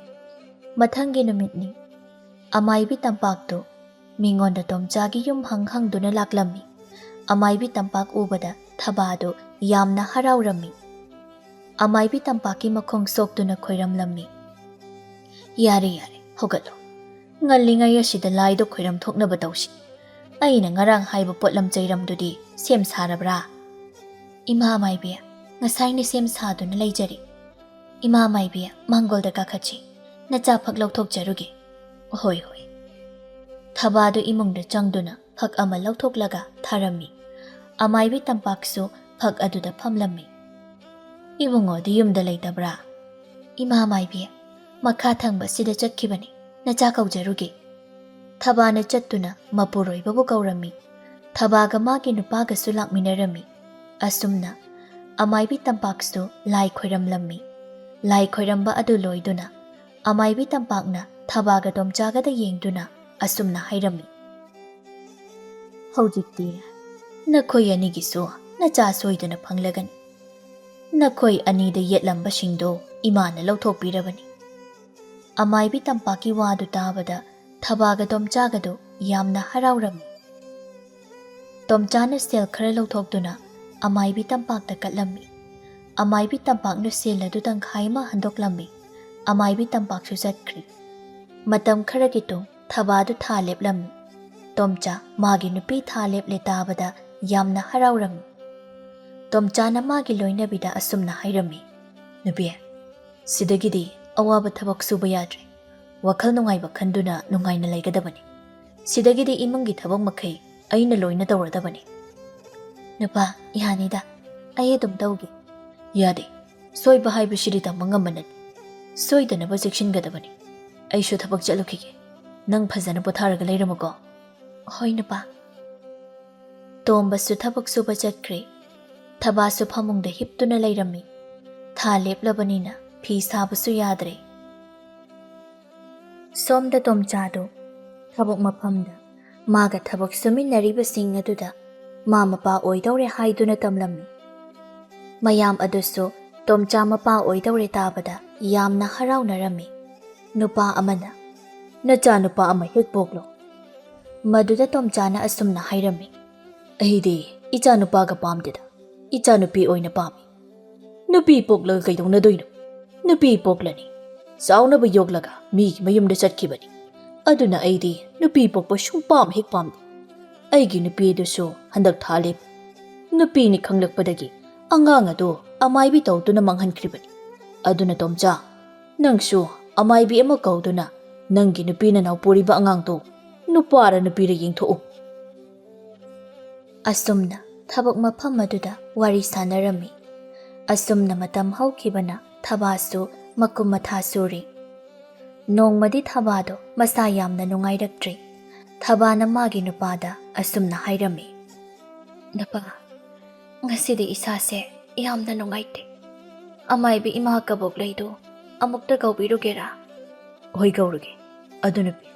ꯃꯊꯪꯒꯤ ꯅꯨꯃꯤꯠꯅꯤ꯫ ꯑꯃꯥꯏꯕꯤ ꯇꯝꯄꯥꯛꯇꯨ ꯃꯤꯉꯣꯟꯗ ꯇꯣꯝꯆꯥꯒꯤ ꯌꯨꯝ ꯍꯪꯗꯨꯅ ꯂꯥꯛꯂꯝꯃꯤ꯫ ꯑꯃꯥꯏꯕꯤ ꯇꯝꯄꯥꯛ ꯎꯕꯗ ꯊꯕꯥꯗꯨ ꯌꯥꯝꯅ ꯍꯔꯥꯎꯔꯝꯃꯤ꯫ ꯑꯃꯥꯏꯕꯤ ꯇꯝꯄꯥꯛꯀꯤ ꯃꯈꯣꯡ ꯁꯣꯛꯇꯨꯅ ꯈꯣꯏꯔꯝꯂꯝꯃꯤ꯫ "ꯌꯥꯔꯦ ꯌꯥꯔꯦ, ꯍꯧꯒꯠꯂꯣ, ꯉꯜꯂꯤꯉꯩ ꯑꯁꯤꯗ ꯂꯥꯏꯗꯣ ꯈꯣꯏꯔꯝ ꯊꯣꯛꯅꯕ ꯇꯧꯁꯤ꯫ ꯑꯩꯅ ꯉꯔꯥꯡ ꯍꯥꯏꯕ ꯄꯣꯠꯂꯝ ꯆꯩꯔꯝꯗꯨꯗꯤ ꯁꯦꯝ ꯁꯥꯔꯕ꯭ꯔꯥ?" "ꯏꯃꯥ ꯑꯃꯥꯏꯕꯤ, ꯉꯁꯥꯏꯅ ꯁꯦꯝ ꯁꯥꯗꯨꯅ ꯂꯩꯖꯔꯤ." "ꯏꯃꯥ ꯑꯃꯥꯏꯕꯤ, ꯃꯥꯡꯒꯣꯜꯗ ꯀꯥꯈꯠꯁꯤ, ꯅꯆꯥ ꯐꯛ ꯂꯧꯊꯣꯛꯆꯔꯨꯒꯦ." "ꯍꯣꯏ ꯍꯣꯏ." ꯊꯕꯥꯗꯨ ꯏꯃꯨꯡꯗ ꯆꯪꯗꯨꯅ ꯐꯛ ꯑꯃ ꯂꯧꯊꯣꯛꯂꯒ ꯊꯥꯔꯝꯃꯤ꯫ ꯑꯃꯥꯏꯕꯤ ꯇꯝꯄꯥꯛꯁꯨ ꯐꯛ ꯑꯗꯨꯗ ꯐꯝꯂꯝꯃꯤ꯫ "ꯏꯕꯨꯡꯉꯣꯗꯤ ꯌꯨꯝꯗ ꯂꯩꯇꯕ꯭ꯔꯥ?" "ꯏꯃꯥ ꯑꯃꯥꯏꯕꯤ, ꯃꯈꯥ ꯊꯪꯕꯁꯤꯗ ꯆꯠꯈꯤꯕꯅꯤ, ꯅꯆꯥ ꯀꯧꯖꯔꯨꯒꯦ." ꯊꯕꯥꯅ ꯆꯠꯇꯨꯅ ꯃꯄꯨꯔꯣꯏꯕꯕꯨ ꯀꯧꯔꯝꯃꯤ꯫ ꯊꯕꯥꯒ ꯃꯥꯒꯤ ꯅꯨꯄꯥꯒꯁꯨ ꯂꯥꯛꯃꯤꯟꯅꯔꯝꯃꯤ꯫ ꯑꯁꯨꯝꯅ ꯑꯃꯥꯏꯕꯤ ꯇꯝꯄꯥꯛꯁꯨ ꯂꯥꯏ ꯈꯣꯏꯔꯝꯂꯝꯃꯤ꯫ ꯂꯥꯏ ꯈꯣꯏꯔꯝꯕ ꯑꯗꯨ ꯂꯣꯏꯗꯨꯅ ꯑꯃꯥꯏꯕꯤ ꯇꯝꯄꯥꯛꯅ ꯊꯕꯥꯒ ꯇꯣꯝꯆꯥꯒꯗ ꯌꯦꯡꯗꯨꯅ ꯑꯁꯨꯝꯅ ꯍꯥꯏꯔꯝꯃꯤ, "ꯍꯧꯖꯤꯛꯇꯤ ꯅꯈꯣꯏ ꯑꯅꯤꯒꯤꯁꯨ ꯅꯆꯥ ꯁꯣꯏꯗꯅ ꯐꯪꯂꯒꯅꯤ꯫ ꯅꯈꯣꯏ ꯑꯅꯤꯗ ꯌꯦꯠꯂꯝꯕꯁꯤꯡꯗꯣ ꯏꯃꯥꯅ ꯂꯧꯊꯣꯛꯄꯤꯔꯕꯅꯤ." ꯑꯃꯥꯏꯕꯤ ꯇꯝꯄꯥꯛꯀꯤ ꯋꯥꯗꯨ ꯇꯥꯕꯗ ꯊꯕꯥꯒ ꯇꯣꯝꯆꯥꯒꯗꯨ ꯌꯥꯝꯅ ꯍꯔꯥꯎꯔꯝꯃꯤ꯫ ꯇꯣꯝꯆꯥꯅ ꯁꯦꯜ ꯈꯔ ꯂꯧꯊꯣꯛꯇꯨꯅ ꯑꯃꯥꯏꯕꯤ ꯇꯝꯄꯥꯛꯇ ꯀꯠꯂꯝꯃꯤ꯫ ꯑꯃꯥꯏꯕꯤ ꯇꯝꯄꯥꯛꯅ ꯁꯦꯜ ꯑꯗꯨ ꯇꯪꯈꯥꯏ ꯑꯃ ꯍꯟꯗꯣꯛꯂꯝꯃꯤ꯫ ꯑꯃꯥꯏꯕꯤ ꯇꯝꯄꯥꯛꯁꯨ ꯆꯠꯈ꯭ꯔꯤ꯫ ꯃꯇꯝ ꯈꯔꯒꯤ ꯇꯨꯡ ꯊꯕꯥꯗꯨ ꯊꯥ ꯂꯦꯞꯂꯝꯃꯤ꯫ ꯇꯣꯝꯆꯥ ꯃꯥꯒꯤ ꯅꯨꯄꯤ ꯊꯥ ꯂꯦꯞꯂꯦ ꯇꯥꯕꯗ ꯌꯥꯝꯅ ꯍꯔꯥꯎꯔꯝꯃꯤ꯫ ꯇꯣꯝꯆꯥꯅ ꯃꯥꯒꯤ ꯂꯣꯏꯅꯕꯤꯗ ꯑꯁꯨꯝꯅ ꯍꯥꯏꯔꯝꯃꯤ, "ꯅꯨꯄꯤ, ꯁꯤꯗꯒꯤꯗꯤ ꯑꯋꯥꯕ ꯊꯕꯛ ꯁꯨꯕ ꯌꯥꯗ꯭ꯔꯦ꯫ ꯋꯥꯈꯜ ꯅꯨꯡꯉꯥꯏꯕ ꯈꯟꯗꯨꯅ ꯅꯨꯡꯉꯥꯏꯅ ꯂꯩꯒꯗꯕꯅꯤ꯫ ꯁꯤꯗꯒꯤꯗꯤ ꯏꯃꯨꯡꯒꯤ ꯊꯕꯛ ꯃꯈꯩ ꯑꯩꯅ ꯂꯣꯏꯅ ꯇꯧꯔꯗꯕꯅꯤ." "ꯅꯨꯄꯥ, ꯌꯥꯅꯤꯗ, ꯑꯩ ꯑꯗꯨꯝ ꯇꯧꯒꯦ." "ꯌꯥꯗꯦ, ꯁꯣꯏꯕ ꯍꯥꯏꯕꯁꯤꯗꯤ ꯇꯝꯕ ꯉꯝꯕ ꯅꯠꯇꯦ꯫ ꯁꯣꯏꯗꯅꯕ ꯆꯦꯛꯁꯤꯟꯒꯗꯕꯅꯤ꯫ ꯑꯩꯁꯨ ꯊꯕꯛ ꯆꯠꯂꯨꯈꯤꯒꯦ, ꯅꯪ ꯐꯖꯅ ꯄꯣꯊꯥꯔꯒ ꯂꯩꯔꯝꯃꯨꯀꯣ." "ꯍꯣꯏ ꯅꯨꯄꯥ." ꯇꯣꯝꯕꯁꯨ ꯊꯕꯛ ꯁꯨꯕ ꯆꯠꯈ꯭ꯔꯦ꯫ ꯊꯕꯥꯁꯨ ꯐꯃꯨꯡꯗ ꯍꯤꯞꯇꯨꯅ ꯂꯩꯔꯝꯃꯤ꯫ ꯊꯥ ꯂꯦꯞꯂꯕꯅꯤꯅ ꯐꯤ ꯁꯥꯕꯁꯨ ꯌꯥꯗ꯭ꯔꯦ꯫ ꯁꯣꯝꯗ ꯇꯣꯝꯆꯥꯗꯨ ꯊꯕꯛ ꯃꯐꯝꯗ ꯃꯥꯒ ꯊꯕꯛ ꯁꯨꯃꯤꯟꯅꯔꯤꯕꯁꯤꯡ ꯑꯗꯨꯗ ꯃꯥ ꯃꯄꯥ ꯑꯣꯏꯗꯧꯔꯦ ꯍꯥꯏꯗꯨꯅ ꯇꯝꯂꯝꯃꯤ꯫ ꯃꯌꯥꯝ ꯑꯗꯨꯁꯨ ꯇꯣꯝꯆꯥ ꯃꯄꯥ ꯑꯣꯏꯗꯧꯔꯦ ꯇꯥꯕꯗ ꯌꯥꯝꯅ ꯍꯔꯥꯎꯅꯔꯝꯃꯤ꯫ ꯅꯨꯄꯥ ꯑꯃꯅ, "ꯅꯆꯥ ꯅꯨꯄꯥ ꯑꯃ ꯍꯦꯛ ꯄꯣꯛꯂꯣ." ꯃꯗꯨꯗ ꯇꯣꯝꯆꯥꯅ ꯑꯁꯨꯝꯅ ꯍꯥꯏꯔꯝꯃꯤ, "ꯑꯩꯗꯤ ꯏꯆꯥ ꯅꯨꯄꯥꯒ ꯄꯥꯝꯗꯦꯗ, ꯏꯆꯥ ꯅꯨꯄꯤ ꯑꯣꯏꯅ ꯄꯥꯝꯃꯤ꯫ ꯅꯨꯄꯤ ꯄꯣꯛꯂꯒ ꯀꯩꯗꯧꯅꯗꯣꯏꯅꯣ? ꯅꯨꯄꯤ ꯄꯣꯛꯂꯅꯤ, ꯆꯥꯎꯅꯕ ꯌꯣꯛꯂꯒ ꯃꯤꯒꯤ ꯃꯌꯨꯝꯗ ꯆꯠꯈꯤꯕꯅꯤ꯫ ꯑꯗꯨꯅ ꯑꯩꯗꯤ ꯅꯨꯄꯤ ꯄꯣꯛꯄ ꯁꯨꯡꯄꯥꯝ ꯍꯦꯛ ꯄꯥꯝꯗꯦ꯫ ꯑꯩꯒꯤ ꯅꯨꯄꯤ ꯑꯗꯨꯁꯨ ꯍꯟꯗꯛ ꯊꯥ ꯂꯦꯞꯄꯤ꯫ ꯅꯨꯄꯤꯅꯤ ꯈꯪꯂꯛꯄꯗꯒꯤ ꯑꯉꯥꯡ ꯑꯗꯨ ꯑꯃꯥꯏꯕꯤ ꯇꯧꯗꯨꯅ ꯃꯥꯡꯍꯟꯈ꯭ꯔꯤꯕꯅꯤ꯫ ꯑꯗꯨꯅ ꯇꯣꯝꯆꯥ, ꯅꯪꯁꯨ ꯑꯃꯥꯏꯕꯤ ꯑꯃ ꯀꯧꯗꯨꯅ ꯅꯪꯒꯤ ꯅꯨꯄꯤ ꯅꯅꯥꯎ ꯄꯨꯔꯤꯕ ꯑꯉꯥꯡꯗꯣ ꯅꯨꯄꯥꯔ ꯅꯨꯄꯤꯔ ꯌꯦꯡꯊꯣꯛꯎ." ꯑꯁꯨꯝꯅ ꯊꯕꯛ ꯃꯐꯝ ꯑꯗꯨꯗ ꯋꯥꯔꯤ ꯁꯥꯟꯅꯔꯝꯃꯤ꯫ ꯑꯁꯨꯝꯅ ꯃꯇꯝ ꯍꯧꯈꯤꯕꯅ ꯊꯕꯥꯁꯨ ꯃꯀꯨꯝ ꯃꯊꯥ ꯁꯨꯔꯤ꯫ ꯅꯣꯡꯃꯗꯤ ꯊꯕꯥꯗꯣ ꯃꯁꯥ ꯌꯥꯝꯅ ꯅꯨꯡꯉꯥꯏꯔꯛꯇ꯭ꯔꯤ꯫ ꯊꯕꯥꯅ ꯃꯥꯒꯤ ꯅꯨꯄꯥꯗ ꯑꯁꯨꯝꯅ ꯍꯥꯏꯔꯝꯃꯤ, "ꯅꯨꯄꯥ, ꯉꯁꯤꯗꯤ ꯏꯁꯥꯁꯦ ꯌꯥꯝꯅ ꯅꯨꯡꯉꯥꯏꯇꯦ꯫ ꯑꯃꯥꯏꯕꯤ ꯏꯃꯥ ꯀꯕꯣꯛ ꯂꯩꯗꯣ amukta kaubirugera. Hoi kaurage. Adu nupi.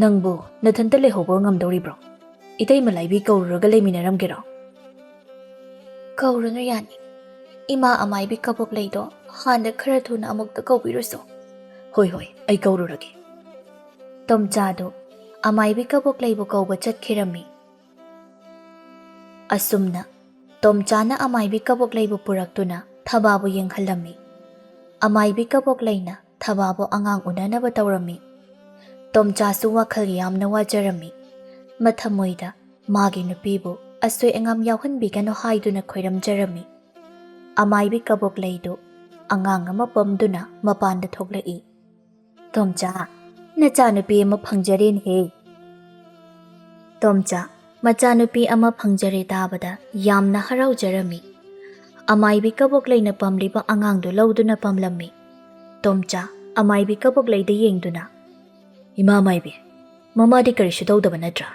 Nangbu nathanta lehobo ngamdoribro. Itai malaibi kaururaga leminaramgero. Kaurunu yani. Ima amaibi kabok leido handa khara thuna amukta kaubiruso. Hoi hoi, ai kaururage. Tomchado amaibi kabok leibo kauba chatkirami. Asumna Tomchana amaibi kabok leibo puraktuna Thababu yenghalami. Amaibi kabok leina Thababu angang unanaba tawrami. Tomchasu wakhal yamna wajarami. Mathamoida magi nupibu asoi angam yauhanbigano haiduna khoiramjarami. Amaibi kabok leido angang ama pamduna mapanda thoklai. Tomcha nachanupi ama phangjarin he. Tomcha machanupi ama phangjare tabada yamna haraujarami. Amaibi kabok leina pamliba angangdo lauduna pamlami. Tomcha amaibi kabok leida yengduna. Ima maibi, mamadi karisu tawdaba natra.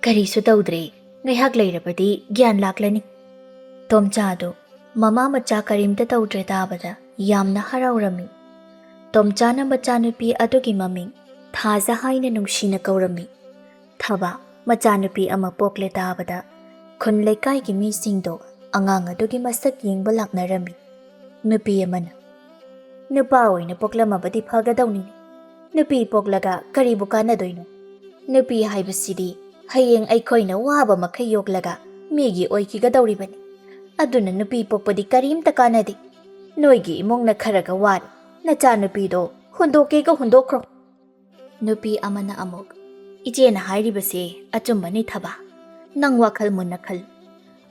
Karisu tawdre, ngaihak leirabadi gyan laklani. Tomchado mama macha karimta tawdre tabada yamna haraurami. Tomchana machanupi adugi maming Thaza haina nungshina kaurami. Thaba machanupi ama pokle tabada khun lekai gi mi singdo angang adugi masak yengba laknarami. Nupi amana nupa oina poklamabadi phagadawni. Nupi poklaga karibu kanadoino. Nupi haibasidi hayeng aikhoina waba makhai yoklaga migi oikigadawribani. Aduna nupi pokpadi karimta kanadi. Noigi imongna kharaga wari. Nachanupido hundokega hundokro. Nupi amana amok. Ijena hairibase achumbani thaba. Nang wakhal munna khal.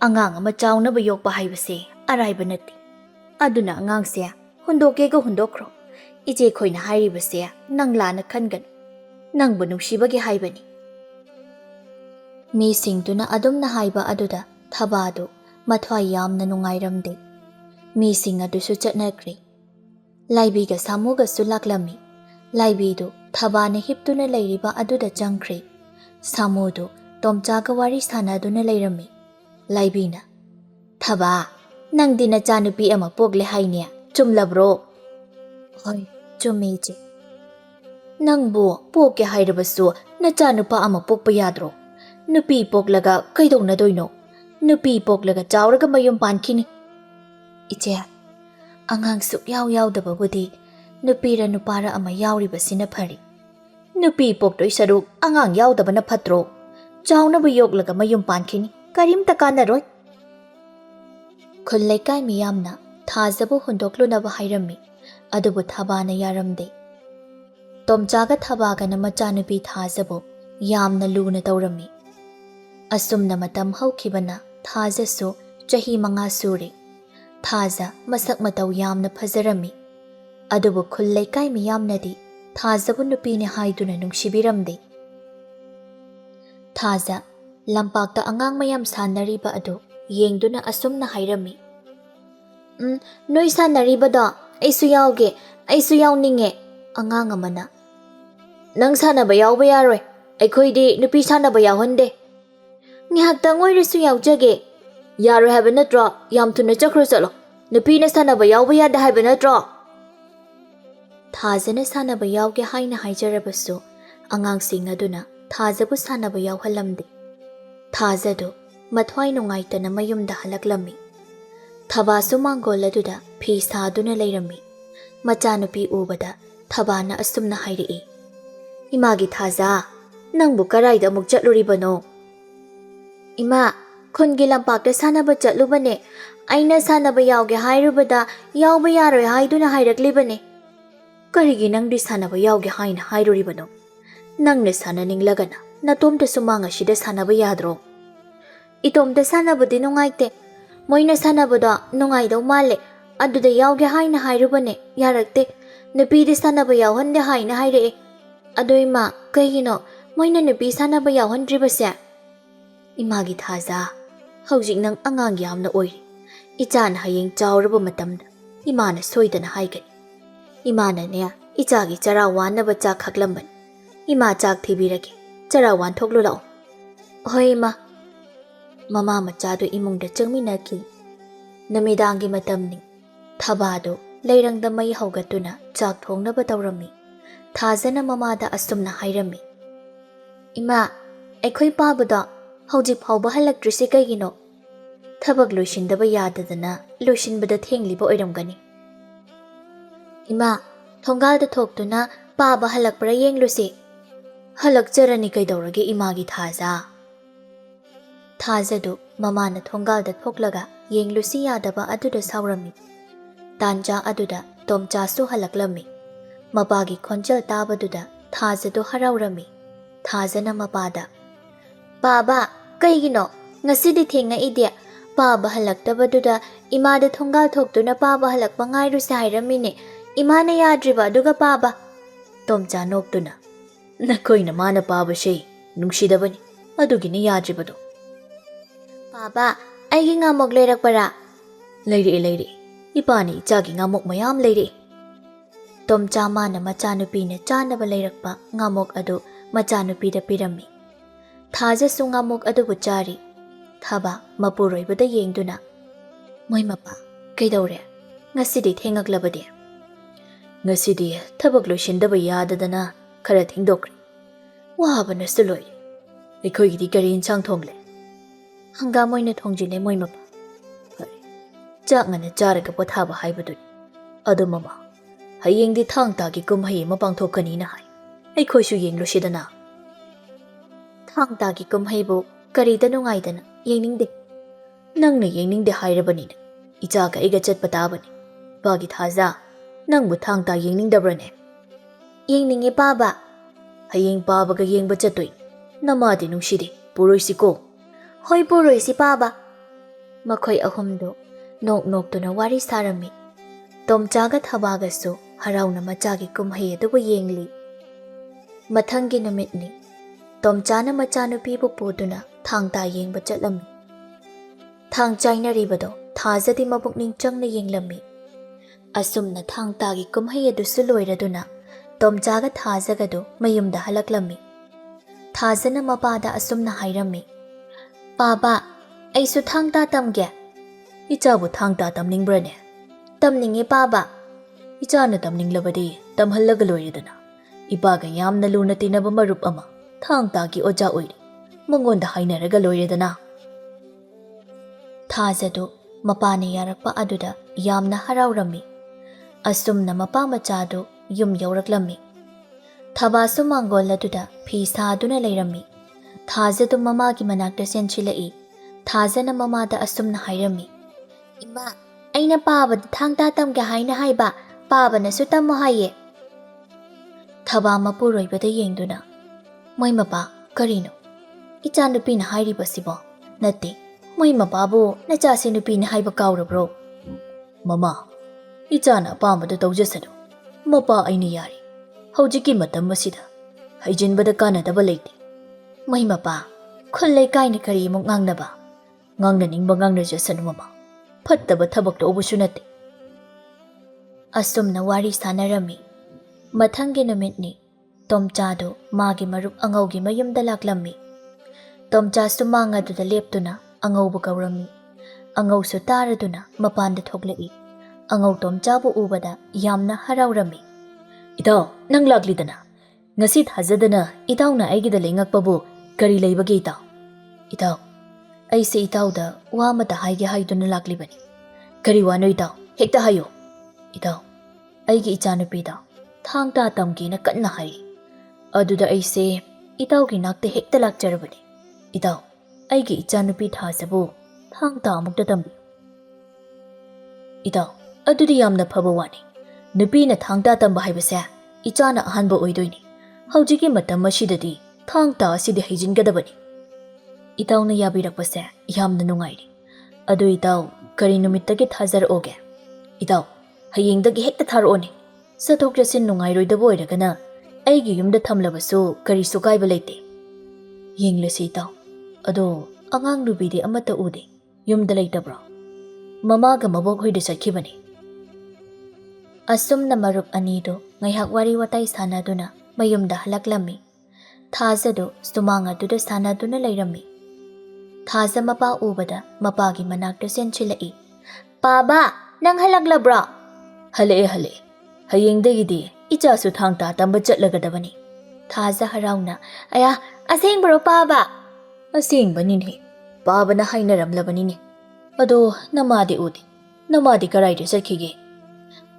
Angang ama chawnaba yokpa haibase araiba nati. Aduna angang se hundokega hundokro. Ije khoina hairibase nang lana khangan. Nang bunungsibagi haibani. Mi singduna adumna haiba aduda thabado mathwai yamna nungairamde. Mi sing adusu chatnakri. Laibiga samuga sulaklami. Laibidu Thabana hiptuna leiriba aduda jangkri. Samudu Tomchaga wari sanaduna leirami. Laibina Thaba nangdi nachanupi ama pogle haine chumlabro. Hoi chumije. Nangbu poke hairabasu nachanupa ama pokpa yadro. Nupi poklaga kaidongna doino. Nupi poklaga chawraga mayum pankhini. Iche angang suk yaw dababudi nupira nupara ama yauribasina phari. Nupi pokdoi saruk angang yaw dabana phatro. Chawna bu yoklaga mayum pankhini karim takana roi. Khul lekai miyamna thazabu hundoklunaba hairami. Adubu Thabana yaramde. Tomchaga Thabaga na machanupi thazabu yamna luna tawrami. Asumna matam haukibana thazasu chahi manga suri. Thaza masak mataw yamna phazarami. Adubu khul lekai miyamnadi thazabu nupine haiduna nungsibiramde. Thaza lampakta angang mayam sanariba adu yengduna asumna hairami. Noi sanaribada aisu yawge aisu yawninge angang amana. Nang sanaba yawba yaroi aikhoidi nupi sanaba yawhande. Ngihakta ngoirisu yawjage. Yaroi haba natro yam thuna chakro chalo. Nupi na sanaba yawba yada haba natro. Thazana sanaba yawge haina haijarabasu angang sing aduna thazabu sanaba yawhalamde. Thazadu mathwai nungaitana mayumda halaklami. Thabasu mangol aduda phi saduna leirami. Machanupi ubada Thabana asumna hairi. Imagi Thaza nangbu karaida amuk chatluribano. Ima khungi lampakta sanaba chatlubane. Aina sanaba yawge hairubada yawba yaroi haiduna hairaklibane. Karigi nangdi sanaba yawge haina hairuribano. Nangne sananinglagana natomta sumanga shida sanaba yadro. Itomta sanabudi nungaite. Moina sanabada nungaidaw male. Aduda yawge haina hairubane yarakte. Nupidi sanaba yawhande haina haire. Ado ima kahino moina nupi sanaba yawhandribase. Imagi Thaza haujik nang angang yamna oiri. Ichana hayeng chawraba matamda imana soidana haigani. Imana neya ichagi chara wanaba chak khaklamban. Ima chak thibirake chara wan thoklu lao. Hoi ima. Mama machado imungda changminaki. Namidangi matamni Thabado ꯂꯩꯔꯪꯗ ꯃꯩ ꯍꯧꯒꯠꯇꯨꯅ ꯆꯥꯛ ꯊꯣꯡꯅꯕ ꯇꯧꯔꯝꯃꯤ꯫ ꯊꯥꯖꯅ ꯃꯃꯥꯗ ꯑꯁꯨꯝꯅ ꯍꯥꯏꯔꯝꯃꯤ, "ꯏꯃꯥ, ꯑꯩꯈꯣꯏ ꯄꯥꯕꯗꯣ ꯍꯧꯖꯤꯛ ꯐꯥꯎꯕ ꯍꯜꯂꯛꯇ꯭ꯔꯤꯁꯦ ꯀꯩꯒꯤꯅꯣ? ꯊꯕꯛ ꯂꯣꯏꯁꯤꯟꯗꯕ ꯌꯥꯗꯗꯅ ꯂꯣꯏꯁꯤꯟꯕꯗ ꯊꯦꯡꯂꯤꯕ ꯑꯣꯏꯔꯝꯒꯅꯤ꯫ ꯏꯃꯥ, ꯊꯣꯡꯒꯥꯜꯗ ꯊꯣꯛꯇꯨꯅ ꯄꯥꯕ ꯍꯜꯂꯛꯄ꯭ꯔꯥ ꯌꯦꯡꯂꯨꯁꯤ꯫ ꯍꯜꯂꯛꯆꯔꯅꯤ ꯀꯩꯗꯧꯔꯒꯦ ꯏꯃꯥꯒꯤ ꯊꯥꯖ꯫ ꯊꯥꯖꯗꯨ ꯃꯃꯥꯅ ꯊꯣꯡꯒꯥꯜꯗ ꯊꯣꯛꯂꯒ ꯌꯦꯡꯂꯨꯁꯤ ꯌꯥꯗꯕ ꯑꯗꯨꯗ ꯁꯥꯎꯔꯝꯃꯤ꯫ ꯇꯥꯟꯖꯥ ꯑꯗꯨꯗ ꯇꯣꯝꯆꯥꯁꯨ ꯍꯜꯂꯛꯂꯝꯃꯤ꯫ ꯃꯄꯥꯒꯤ ꯈꯣꯟꯖꯦꯜ ꯇꯥꯕꯗꯨꯗ ꯊꯥꯖꯗꯨ ꯍꯔꯥꯎꯔꯝꯃꯤ꯫ ꯊꯥꯖꯅ ꯃꯄꯥꯗ, "ꯄꯥꯕ, ꯀꯩꯒꯤꯅꯣ ꯉꯁꯤꯗꯤ ꯊꯦꯡꯉꯛꯏꯗꯤ? ꯄꯥꯕ ꯍꯜꯂꯛꯇꯕꯗꯨꯗ ꯏꯃꯥꯗ ꯊꯣꯡꯒꯥꯜ ꯊꯣꯛꯇꯨꯅ ꯄꯥꯕ ꯍꯜꯂꯛꯄ ꯉꯥꯏꯔꯨꯁꯦ ꯍꯥꯏꯔꯝꯃꯤꯅꯦ꯫ ꯏꯃꯥꯅ ꯌꯥꯗ꯭ꯔꯤꯕ ꯑꯗꯨꯒ ꯄꯥꯕ." ꯇꯣꯝꯆꯥ ꯅꯣꯛꯇꯨꯅ, "ꯅꯈꯣꯏꯅ ꯃꯥꯅ ꯄꯥꯕꯁꯦ ꯅꯨꯡꯁꯤꯗꯕꯅꯤ, ꯑꯗꯨꯒꯤꯅꯤ ꯌꯥꯗ꯭ꯔꯤꯕꯗꯣ." "ꯄꯥꯕ, ꯑꯩꯒꯤ ꯉꯥꯃꯣꯛ ꯂꯩꯔꯛꯄꯔꯥ?" "ꯂꯩꯔꯛꯑꯦ. ꯏꯄꯥꯅ ꯏꯆꯥꯒꯤ ꯉꯥꯃꯣꯛ ꯃꯌꯥꯝ ꯂꯩꯔꯛꯑꯦ." ꯇꯣꯝꯆꯥ ꯃꯥꯅ ꯃꯆꯥꯅꯨꯄꯤꯅ ꯆꯥꯅꯕ ꯂꯩꯔꯛꯄ ꯉꯥꯃꯣꯛ ꯑꯗꯨ ꯃꯆꯥꯅꯨꯄꯤꯗ ꯄꯤꯔꯝꯃꯤ꯫ ꯊꯥꯖꯁꯨ ꯉꯥꯃꯣꯛ ꯑꯗꯨꯕꯨ ꯆꯥꯔꯤ꯫ ꯊꯕ ꯃꯄꯨꯔꯣꯏꯕꯗ ꯌꯦꯡꯗꯨꯅ, "ꯃꯣꯏ ꯃꯄꯥ, ꯀꯩꯗꯧꯔꯦ? ꯉꯁꯤꯗꯤ ꯊꯦꯡꯉꯛꯂꯕꯗꯤ?" "ꯉꯁꯤꯗꯤ ꯊꯕꯛ ꯂꯣꯏꯁꯤꯟꯗꯕ ꯌꯥꯗꯗꯅ ꯈꯔ ꯊꯦꯡꯗꯣꯛꯈ꯭ꯔꯦ. ꯋꯥꯕꯅꯁꯨ ꯂꯣꯏꯔꯦ꯫ ꯑꯩꯈꯣꯏꯒꯤꯗꯤ ꯀꯔꯤ ꯏꯟꯁꯥꯡ ꯊꯣꯡꯂꯦ?" "ꯍꯪꯒꯥꯝ ꯑꯣꯏꯅ ꯊꯣꯡꯖꯤꯜꯂꯦ ꯃꯣꯏ ꯃꯄꯥ." "ꯐꯔꯦ, ꯆꯥꯛ ꯉꯟꯅ ꯆꯥꯔꯒ ꯄꯣꯊꯥꯕ ꯍꯥꯏꯕꯗꯨꯅꯤ꯫ ꯑꯗꯣ ꯃꯃꯥ, ꯍꯌꯦꯡꯗꯤ ꯊꯥꯡ ꯇꯥꯒꯤ ꯀꯨꯝꯍꯩ ꯑꯃ ꯄꯥꯡꯊꯣꯛꯀꯅꯤꯅ ꯍꯥꯏ. ꯑꯩꯈꯣꯏꯁꯨ ꯌꯦꯡꯂꯨꯁꯤꯗꯅ." "ꯊꯥꯡ ꯇꯥꯒꯤ ꯀꯨꯝꯍꯩꯕꯨ ꯀꯔꯤꯗ ꯅꯨꯡꯉꯥꯏꯗꯅ ꯌꯦꯡꯅꯤꯡꯗꯦ." "ꯅꯪꯅ ꯌꯦꯡꯅꯤꯡꯗꯦ ꯍꯥꯏꯔꯕꯅꯤꯅ ꯏꯆꯥꯒ ꯑꯩꯒ ꯆꯠꯄ ꯇꯥꯕꯅꯤ. ꯏꯄꯥꯒꯤ ꯊꯥꯖ, ꯅꯪꯕꯨ ꯊꯥꯡ ꯇꯥ ꯌꯦꯡꯅꯤꯡꯗꯕ꯭ꯔꯅꯦ?" "ꯌꯦꯡꯅꯤꯡꯉꯦ ꯄꯥꯕ." "ꯍꯌꯦꯡ ꯄꯥꯕꯒ ꯌꯦꯡꯕ ꯆꯠꯇꯣꯏ. ꯅꯃꯥꯗꯤ ꯅꯨꯡꯁꯤꯗꯦ, ꯄꯨꯔꯣꯏꯁꯤꯀꯣ." "ꯍꯣꯏ ꯄꯨꯔꯣꯏꯁꯤ ꯄꯥꯕ." ꯃꯈꯣꯏ ꯑꯍꯨꯝꯗꯨ ꯅꯣꯛ ꯅꯣꯛꯇꯨꯅ ꯋꯥꯔꯤ ꯁꯥꯔꯝꯃꯤ꯫ ꯇꯣꯝꯆꯥꯒ ꯊꯕꯥꯒꯁꯨ ꯍꯔꯥꯎꯅ ꯃꯆꯥꯒꯤ ꯀꯨꯝꯍꯩ ꯑꯗꯨꯕꯨ ꯌꯦꯡꯂꯤ꯫ ꯃꯊꯪꯒꯤ ꯅꯨꯃꯤꯠꯅꯤ꯫ ꯇꯣꯝꯆꯥꯅ ꯃꯆꯥꯅꯨꯄꯤꯕꯨ ꯄꯨꯗꯨꯅ ꯊꯥꯡ ꯇꯥ ꯌꯦꯡꯕ ꯆꯠꯂꯝꯃꯤ꯫ ꯊꯥꯡ ꯆꯥꯏꯅꯔꯤꯕꯗꯣ ꯊꯥꯖꯗꯤ ꯃꯄꯨꯛꯅꯤꯡ ꯆꯪꯅ ꯌꯦꯡꯂꯝꯃꯤ꯫ ꯑꯁꯨꯝꯅ ꯊꯥꯡ ꯇꯥꯒꯤ ꯀꯨꯝꯍꯩ ꯑꯗꯨꯁꯨ ꯂꯣꯏꯔꯗꯨꯅ ꯇꯣꯝꯆꯥꯒ ꯊꯥꯖꯒꯗꯨ ꯃꯌꯨꯝꯗ ꯍꯜꯂꯛꯂꯝꯃꯤ꯫ ꯊꯥꯖꯅ ꯃꯄꯥꯗ ꯑꯁꯨꯝꯅ ꯍꯥꯏꯔꯝꯃꯤ, "ꯄꯥꯕ, ꯑꯩꯁꯨ ꯊꯥꯡ ꯇꯥ ꯇꯝꯒꯦ." "ꯏꯆꯥꯕꯨ ꯊꯥꯡ ꯇꯥ ꯇꯝꯅꯤꯡꯕ꯭ꯔꯅꯦ?" "ꯇꯝꯅꯤꯡꯉꯦ ꯄꯥꯕ." "ꯏꯆꯥꯅ ꯇꯝꯅꯤꯡꯂꯕꯗꯤ ꯇꯝꯍꯜꯂꯒ ꯂꯣꯏꯔꯦꯗꯅ. ꯏꯄꯥꯒ ꯌꯥꯝꯅ ꯂꯨꯅ ꯇꯤꯟꯅꯕ ꯃꯔꯨꯞ ꯑꯃ ꯊꯥꯡ ꯇꯥꯒꯤ ꯑꯣꯖꯥ ꯑꯣꯏꯔꯤ. ꯃꯉꯣꯟꯗ ꯍꯥꯏꯅꯔꯒ ꯂꯣꯏꯔꯦꯗꯅ." ꯊꯥꯖꯗꯨ ꯃꯄꯥꯅ ꯌꯥꯔꯛꯄ ꯑꯗꯨꯗ ꯌꯥꯝꯅ ꯍꯔꯥꯎꯔꯝꯃꯤ꯫ ꯑꯁꯨꯝꯅ ꯃꯄꯥ ꯃꯆꯥꯗꯨ ꯌꯨꯝ ꯌꯧꯔꯛꯂꯝꯃꯤ꯫ ꯊꯕꯥꯁꯨ ꯃꯥꯡꯒꯣꯜ ꯑꯗꯨꯗ ꯐꯤ ꯁꯥꯗꯨꯅ ꯂꯩꯔꯝꯃꯤ꯫ ꯊꯥꯖꯗꯨ ꯃꯃꯥꯒꯤ ꯃꯅꯥꯛꯇ ꯆꯦꯟꯁꯤꯜꯂꯛꯏ꯫ ꯊꯥꯖꯅ ꯃꯃꯥꯗ ꯑꯁꯨꯝꯅ ꯍꯥꯏꯔꯝꯃꯤ, "ꯏꯃꯥ, ꯑꯩꯅ ꯄꯥꯕꯗ ꯊꯥꯡ ꯇꯥ ꯇꯝꯒꯦ ꯍꯥꯏꯕ, ꯄꯥꯕꯅꯁꯨ ꯇꯝꯃꯣ ꯍꯥꯏꯌꯦ." ꯊꯕꯥ ꯃꯄꯨꯔꯣꯏꯕꯗ ꯌꯦꯡꯗꯨꯅ, "ꯃꯣꯏ ꯃꯄꯥ, ꯀꯔꯤꯅꯣ? ꯏꯆꯥꯅꯨꯄꯤꯅ ꯍꯥꯏꯔꯤꯕꯁꯤꯕꯣ? ꯅꯠꯇꯦ, ꯃꯣꯏ ꯃꯄꯥꯕꯨ ꯅꯆꯥꯁꯤ ꯅꯨꯄꯤꯅꯤ ꯍꯥꯏꯕ ꯀꯥꯎꯔꯕ꯭ꯔꯣ?" "ꯃꯃꯥ, ꯏꯆꯥꯅ ꯑꯄꯥꯝꯕꯗ ꯇꯧꯖꯁꯅꯨ. ꯃꯄꯥ ꯑꯩꯅ ꯌꯥꯔꯤ. ꯍꯧꯖꯤꯛꯀꯤ ꯃꯇꯝ ꯑꯁꯤꯗ ꯍꯩꯖꯤꯟꯕꯗ ꯀꯥꯟꯅꯗꯕ ꯂꯩꯇꯦ." "ꯃꯣꯏ ꯃꯄꯥ, ꯈꯨꯜ ꯂꯩꯀꯥꯏꯅ ꯀꯔꯤꯃꯨꯛ ꯉꯥꯡꯅꯕ?" "ꯉꯥꯡꯅꯅꯤꯡꯕ ꯉꯥꯡꯅꯖꯁꯅꯨ ꯃꯃꯥ. ꯐꯠꯇꯕ ꯊꯕꯛ ꯇꯧꯕꯁꯨ ꯅꯠꯇꯦ." ꯑꯁꯨꯝꯅ ꯋꯥꯔꯤ ꯁꯥꯟꯅꯔꯝꯃꯤ꯫ ꯃꯊꯪꯒꯤ ꯅꯨꯃꯤꯠꯅꯤ꯫ ꯇꯣꯝꯆꯥꯗꯨ ꯃꯥꯒꯤ ꯃꯔꯨꯞ ꯑꯉꯧꯒꯤ ꯃꯌꯨꯝꯗ ꯂꯥꯛꯂꯝꯃꯤ꯫ ꯇꯣꯝꯆꯥꯁꯨ ꯃꯥꯡ ꯑꯗꯨꯗ ꯂꯦꯞꯇꯨꯅ ꯑꯉꯧꯕꯨ ꯀꯧꯔꯝꯃꯤ꯫ ꯑꯉꯧꯁꯨ ꯇꯥꯔꯗꯨꯅ ꯃꯄꯥꯟꯗ ꯊꯣꯛꯂꯛꯏ꯫ ꯑꯉꯧ ꯇꯣꯝꯆꯥꯕꯨ ꯎꯕꯗ ꯌꯥꯝꯅ ꯍꯔꯥꯎꯔꯝꯃꯤ꯫ "ꯏꯇꯥꯎ, ꯅꯪ ꯂꯥꯛꯂꯤꯗꯅ. ꯉꯁꯤ ꯊꯥꯖꯗꯅ ꯏꯇꯥꯎꯅ ꯑꯩꯒꯤꯗ ꯂꯩꯉꯛꯄꯕꯨ ꯀꯔꯤ ꯂꯩꯕꯒꯦ ꯏꯇꯥꯎ?" "ꯏꯇꯥꯎ, ꯑꯩꯁꯦ ꯏꯇꯥꯎꯗ ꯋꯥ ꯑꯃꯇ ꯍꯥꯏꯒꯦ ꯍꯥꯏꯗꯨꯅ ꯂꯥꯛꯂꯤꯕꯅꯤ." "ꯀꯔꯤ ꯋꯥꯅꯣ ꯏꯇꯥꯎ? ꯍꯦꯛꯇ ꯍꯥꯏꯌꯨ." "ꯏꯇꯥꯎ, ꯑꯩꯒꯤ ꯏꯆꯥꯅꯨꯄꯤꯗ ꯊꯥꯡ ꯇꯥ ꯇꯝꯒꯦꯅ ꯀꯟꯅ ꯍꯥꯏꯔꯤ. ꯑꯗꯨꯗ ꯑꯩꯁꯦ ꯏꯇꯥꯎꯒꯤ ꯅꯥꯛꯇ ꯍꯦꯛꯇ ꯂꯥꯛꯆꯔꯕꯅꯤ. ꯏꯇꯥꯎ, ꯑꯩꯒꯤ ꯏꯆꯥꯅꯨꯄꯤ ꯊꯥꯖꯕꯨ ꯊꯥꯡ ꯇꯥ ꯑꯃꯨꯛꯇ ꯇꯝꯕꯤꯌꯨ." "ꯏꯇꯥꯎ, ꯑꯗꯨꯗꯤ ꯌꯥꯝꯅ ꯐꯕ ꯋꯥꯅꯤ. ꯅꯨꯄꯤꯅ ꯊꯥꯡ ꯇꯥ ꯇꯝꯕ ꯍꯥꯏꯕꯁꯦ ꯏꯆꯥꯅ ꯑꯍꯥꯟꯕ ꯑꯣꯏꯗꯣꯏꯅꯤ. ꯍꯧꯖꯤꯛꯀꯤ ꯃꯇꯝ ꯑꯁꯤꯗꯗꯤ ꯊꯥꯡ ꯇꯥ ꯑꯁꯤꯗꯤ ꯍꯩꯖꯤꯟꯒꯗꯕꯅꯤ." "ꯏꯇꯥꯎꯅ ꯌꯥꯕꯤꯔꯛꯄꯁꯦ ꯌꯥꯝꯅ ꯅꯨꯡꯉꯥꯏꯔꯤ. ꯑꯗꯨ ꯏꯇꯥꯎ, ꯀꯔꯤ ꯅꯨꯃꯤꯠꯇꯒꯤ ꯊꯥꯖꯔꯛꯑꯣꯒꯦ?" "ꯏꯇꯥꯎ, ꯍꯌꯦꯡꯗꯒꯤ ꯍꯦꯛꯇ ꯊꯥꯔꯛꯑꯣꯅꯦ. ꯆꯠꯊꯣꯛ ꯆꯠꯁꯤꯟ ꯅꯨꯡꯉꯥꯏꯔꯣꯏꯗꯕ ꯑꯣꯏꯔꯒꯅ ꯑꯩꯒꯤ ꯌꯨꯝꯗ ꯊꯝꯂꯕꯁꯨ ꯀꯔꯤꯁꯨ ꯀꯥꯏꯕ ꯂꯩꯇꯦ." "ꯌꯦꯡꯂꯁꯤ ꯏꯇꯥꯎ. ꯑꯗꯣ ꯑꯉꯥꯡ ꯅꯨꯄꯤꯗꯤ ꯑꯃꯠꯇ ꯎꯗꯦ. ꯌꯨꯝꯗ ꯂꯩꯇꯕ꯭ꯔꯣ?" "ꯃꯃꯥꯒ ꯃꯕꯣꯛ ꯍꯣꯏꯗ ꯆꯠꯈꯤꯕꯅꯤ." ꯑꯁꯨꯝꯅ ꯃꯔꯨꯞ ꯑꯅꯤꯗꯨ ꯉꯥꯏꯍꯥꯛ ꯋꯥꯔꯤ ꯋꯥꯇꯥꯏ ꯁꯥꯟꯅꯗꯨꯅ ꯃꯌꯨꯝꯗ ꯍꯜꯂꯛꯂꯝꯃꯤ꯫ ꯊꯥꯖꯗꯨ ꯁꯨꯃꯥꯡ ꯑꯗꯨꯗ ꯁꯥꯟꯅꯗꯨꯅ ꯂꯩꯔꯝꯃꯤ꯫ ꯊꯥꯖ ꯃꯄꯥ ꯎꯕꯗ ꯃꯄꯥꯒꯤ ꯃꯅꯥꯛꯇ ꯆꯦꯟꯁꯤꯜꯂꯛꯏ꯫ "ꯄꯥꯕ, ꯅꯪ ꯍꯜꯂꯛꯂꯕ꯭ꯔꯣ?" Hale. Hayengdagidi ichasu thangta tamba chatlagadabani. Thaza harauna aya asengbaro paba. Asengbanini. Pabana hainaramlabanini. Ado namadi udi. Namadi karaide chakhige.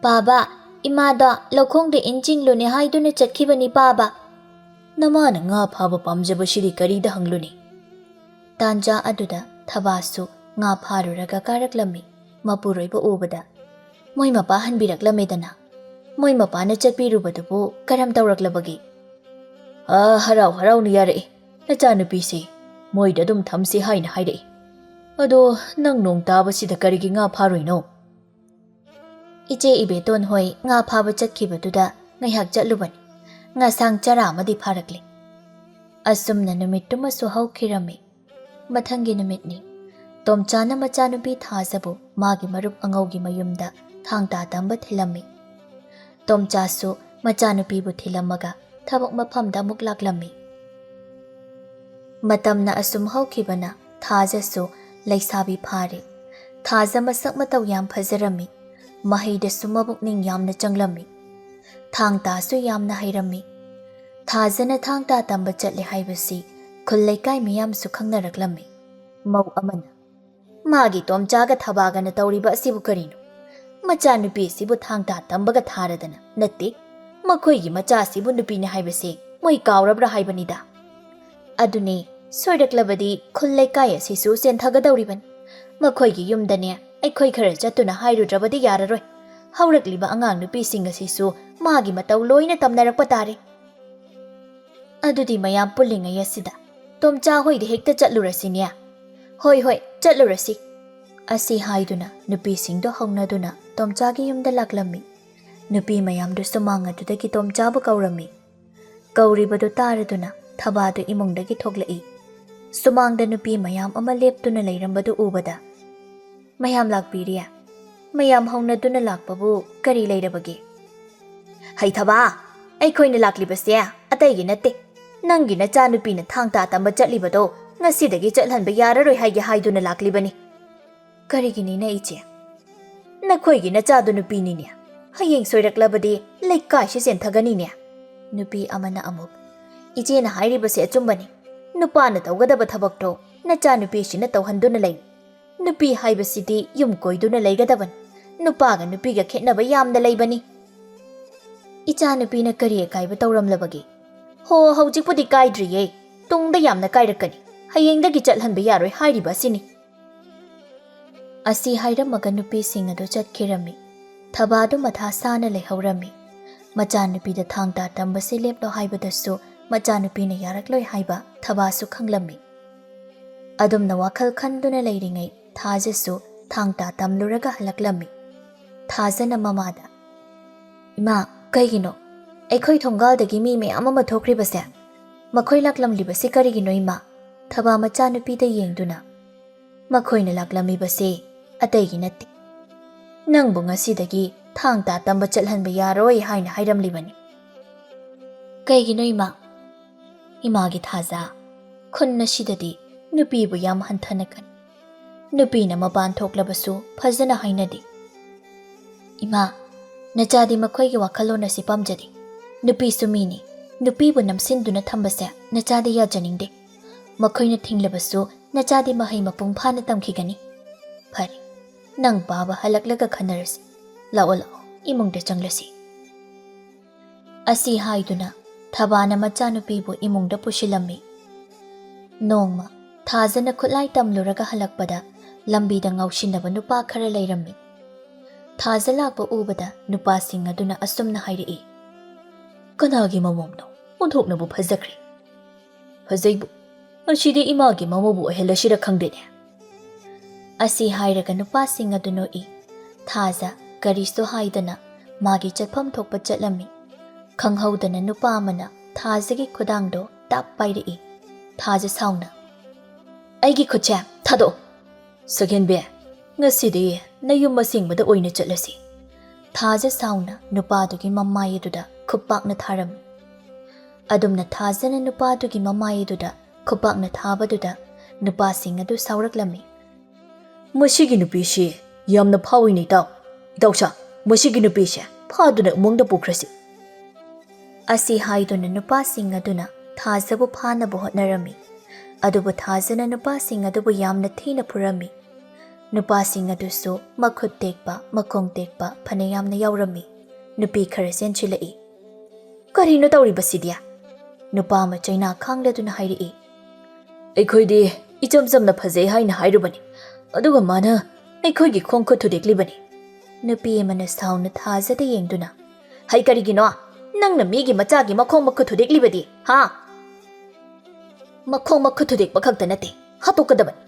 Paba imada lokhongde injing lune haidune chakhibani paba. Namana nga phaba pamjabashiri karida hangluni. Tanja aduda Thabasu nga pharuraga karaklami mapuroiba ubada. Moi mapa hanbiraklamedana. Moi mapa na chatpirubadubu karam tawraklabagi. Harau ni yare. Nachanupisi moida dum thamsi haina haire. Ado nang nong tabasida karigi nga pharoino. Iche ibeton hoi nga phaba chatkibaduda ngaihak chatlubani. Nga sang chara amadi pharakli. Asumna numittumasu haukhirami. Mathangi numitni. Tomchana machanupi thazabu magi marup angaugi mayumda thangta tamba thilami. Tomchasu machanupi bu thilamaga thabak maphamda muk laklami. Matamna asum haukhibana thazasu laisabi phare. Thaza masak mataw yam phazarami. Mahaidasu mabukning yamna changlami. Thangta su yamna hairami. Thazana thangta tamba chatle haibasi khullaikai miyam su khangnaraklami. Mau amana. Magi tomchaga thabagana tawriba asibu karino. Machanupi sibu thangta tambaga tharadana. Natti. Makhoigi macha sibu nupina haibasi moi kaurabra haibanida. Adune soiraklabadi khullaikai asisu senthagadawriban. Makhoigi yumdane aikhoi khara chatuna hairudrabadi yararoi. Haurakliba angang nupi singa sisu magi mataw loina tamnarakpa tare. Adudi mayam pulinga yasida. Tomcha hoide hekta chatlurasinya. Hoi chatlurasi. Asi haiduna nupi singdo hongnaduna tomchagi yumda laklami. Nupi mayam du sumanga dudagi tomcha bu kaurami. Kauribadu taraduna Thabadu imungdagi thoklai. Sumangda nupi mayam ama leptuna leirambadu ubada. Mayam lakpiriya. Mayam hongnaduna lakpabu kari leirabagi. Hai Thaba, aikhoina laklibase ataigi natte. Nangi nacha nupina thangta tamba chatlibado ngasidagi chatlanba yararoi haige haiduna laklibani. Karigini na iche. Nakhoigi nacha du nupini ne. Hayeng soiraklabadi laikkai shi senthagani ne. Nupi amana amuk. Iche na hairibase achumbani. Nupa na tawgadaba thabakto nacha nupi shina tawhanduna lai. Nupi haibasidi yum koiduna laigadaban. Nupa ga nupi ga khetnaba yamda laibani. Icha nupi na kari kaiba tawramlabagi. Ho haujikpudi kaidriye. Tungda yamna kairakani. Hayengdagi chatlanba yaroi hairiba sini. Asi hairamaga nupi singado chatkirami. Thabadu matha sana lehaurami. Macha nupi da thangta tambase leplo haibadasu macha nupi na yarakloi haiba Thabasu khanglami. Adumna wakhal khanduna leiringai Thajasu thangta tamluraga halaklami. Thajana mamada. Ima kaigino aikhoi thongal mi me ama mathokhribase. Makhoi laklamlibase karigino ima. Thaba macha nupi da yengduna. Makhoina laklami base ataigi natti. Nangbu ngasidagi thangta tamba chatlanba yaroi haina hairamlibani. Kaigino ima. Imagi Thaja khunna sidadi nupi bu yam hanthanakan. Nupi na maban thoklabasu phajana hainadi. Ima nachadi makhoi gi wakhalona si pamjadi. Nupi sumini nupi bu namsinduna thambase nachadi ya janingde. Makhoi na thinglabasu nachadi mahai mapung phana tamkhigani. Phari nang baba halaklaga khanarasi. Lao imungda changlasi. Asi haiduna Thabana macha nupi bu imungda pushilami. Nongma Thajana khutlai tamluraga halakpada lambida ngausinaba nupa khara leirami. Thaja lakpa ubada nupa singa duna asumna hairi. Kanagi mamomno onthoknabu phajakri. Phajaibu ashidi imagi mamobu ahelashira khangdene. Asi hairaga nupa singa duno I. Thaja karisto haidana magi chatpham thokpa chatlami. Khanghaudana nupa amana Thajagi khudangdo tap pairi. Thaja sauna. Aigi khutcha thado. Sagenbe ngasidi nayum masingmada oina chatlasi. Thaja sauna nupadugi mamayiduda khupakna tharam. Adumna Thajana nupadugi mamayiduda khupakna thabaduda nupa singadu sauraklami. Masigi nupishi yamna phawini taw. Idawsa ꯃꯁꯤꯒꯤ ꯅꯨꯄꯤꯁꯦ ꯐꯥꯗꯨꯅ ꯎꯃꯪꯗ ꯄꯨꯈ꯭ꯔꯁꯤ ꯑꯁꯤ ꯍꯥꯏꯗꯨꯅ ꯅꯨꯄꯥꯁꯤꯡ ꯑꯗꯨꯅ ꯊꯥꯖꯕꯨ ꯐꯥꯅꯕ ꯍꯣꯠꯅꯔꯝꯃꯤ ꯑꯗꯨꯕꯨ ꯊꯥꯖꯅ ꯅꯨꯄꯥꯁꯤꯡ ꯑꯗꯨꯕꯨ ꯌꯥꯝꯅ ꯊꯤꯅ ꯐꯨꯔꯝꯃꯤ ꯅꯨꯄꯥꯁꯤꯡ ꯑꯗꯨꯁꯨ ꯃꯈꯨꯠ ꯇꯦꯛꯄ ꯃꯈꯣꯡ ꯇꯦꯛꯄ ꯐꯅ ꯌꯥꯝꯅ ꯌꯥꯎꯔꯝꯃꯤ ꯅꯨꯄꯤ ꯈꯔ ꯆꯦꯟꯁꯤꯜꯂꯛꯏ ꯀꯔꯤꯅꯣ ꯇꯧꯔꯤꯕꯁꯤꯗꯤ ꯅꯨꯄꯥ ꯑꯃ ꯆꯩꯅꯥ ꯈꯥꯡꯂꯗꯨꯅ ꯍꯥꯏꯔꯛꯏ ꯑꯩꯈꯣꯏꯗꯤ ꯏꯆꯝ ꯆꯝꯅ ꯐꯖꯩ ꯍꯥꯏꯅ ꯍꯥꯏꯔꯨꯕꯅꯤ ꯑꯗꯨꯒ ꯃꯥꯅ ꯑꯩꯈꯣꯏꯒꯤ ꯈꯣꯡ ꯈꯨꯠ ꯊꯨꯗꯦꯛꯂꯤꯕꯅꯤ ꯅꯨꯄꯤ ꯑꯃꯅ ꯁꯥꯎꯅ ꯊꯥꯖꯗ ꯌꯦꯡꯗꯨꯅ ꯍꯩ ꯀꯔꯤꯒꯤꯅꯣ ꯅꯪꯅ ꯃꯤꯒꯤ ꯃꯆꯥꯒꯤ ꯃꯈꯣꯡ ꯃꯈꯨꯠ ꯊꯨꯗꯦꯛꯂꯤꯕꯗꯤ ꯍꯥ ꯃꯈꯣꯡ ꯃꯈꯨꯠ ꯊꯨꯗꯦꯛꯄ ꯈꯛꯇ ꯅꯠꯇꯦ ꯍꯥꯠꯇꯣꯛꯀꯗꯕꯅꯤ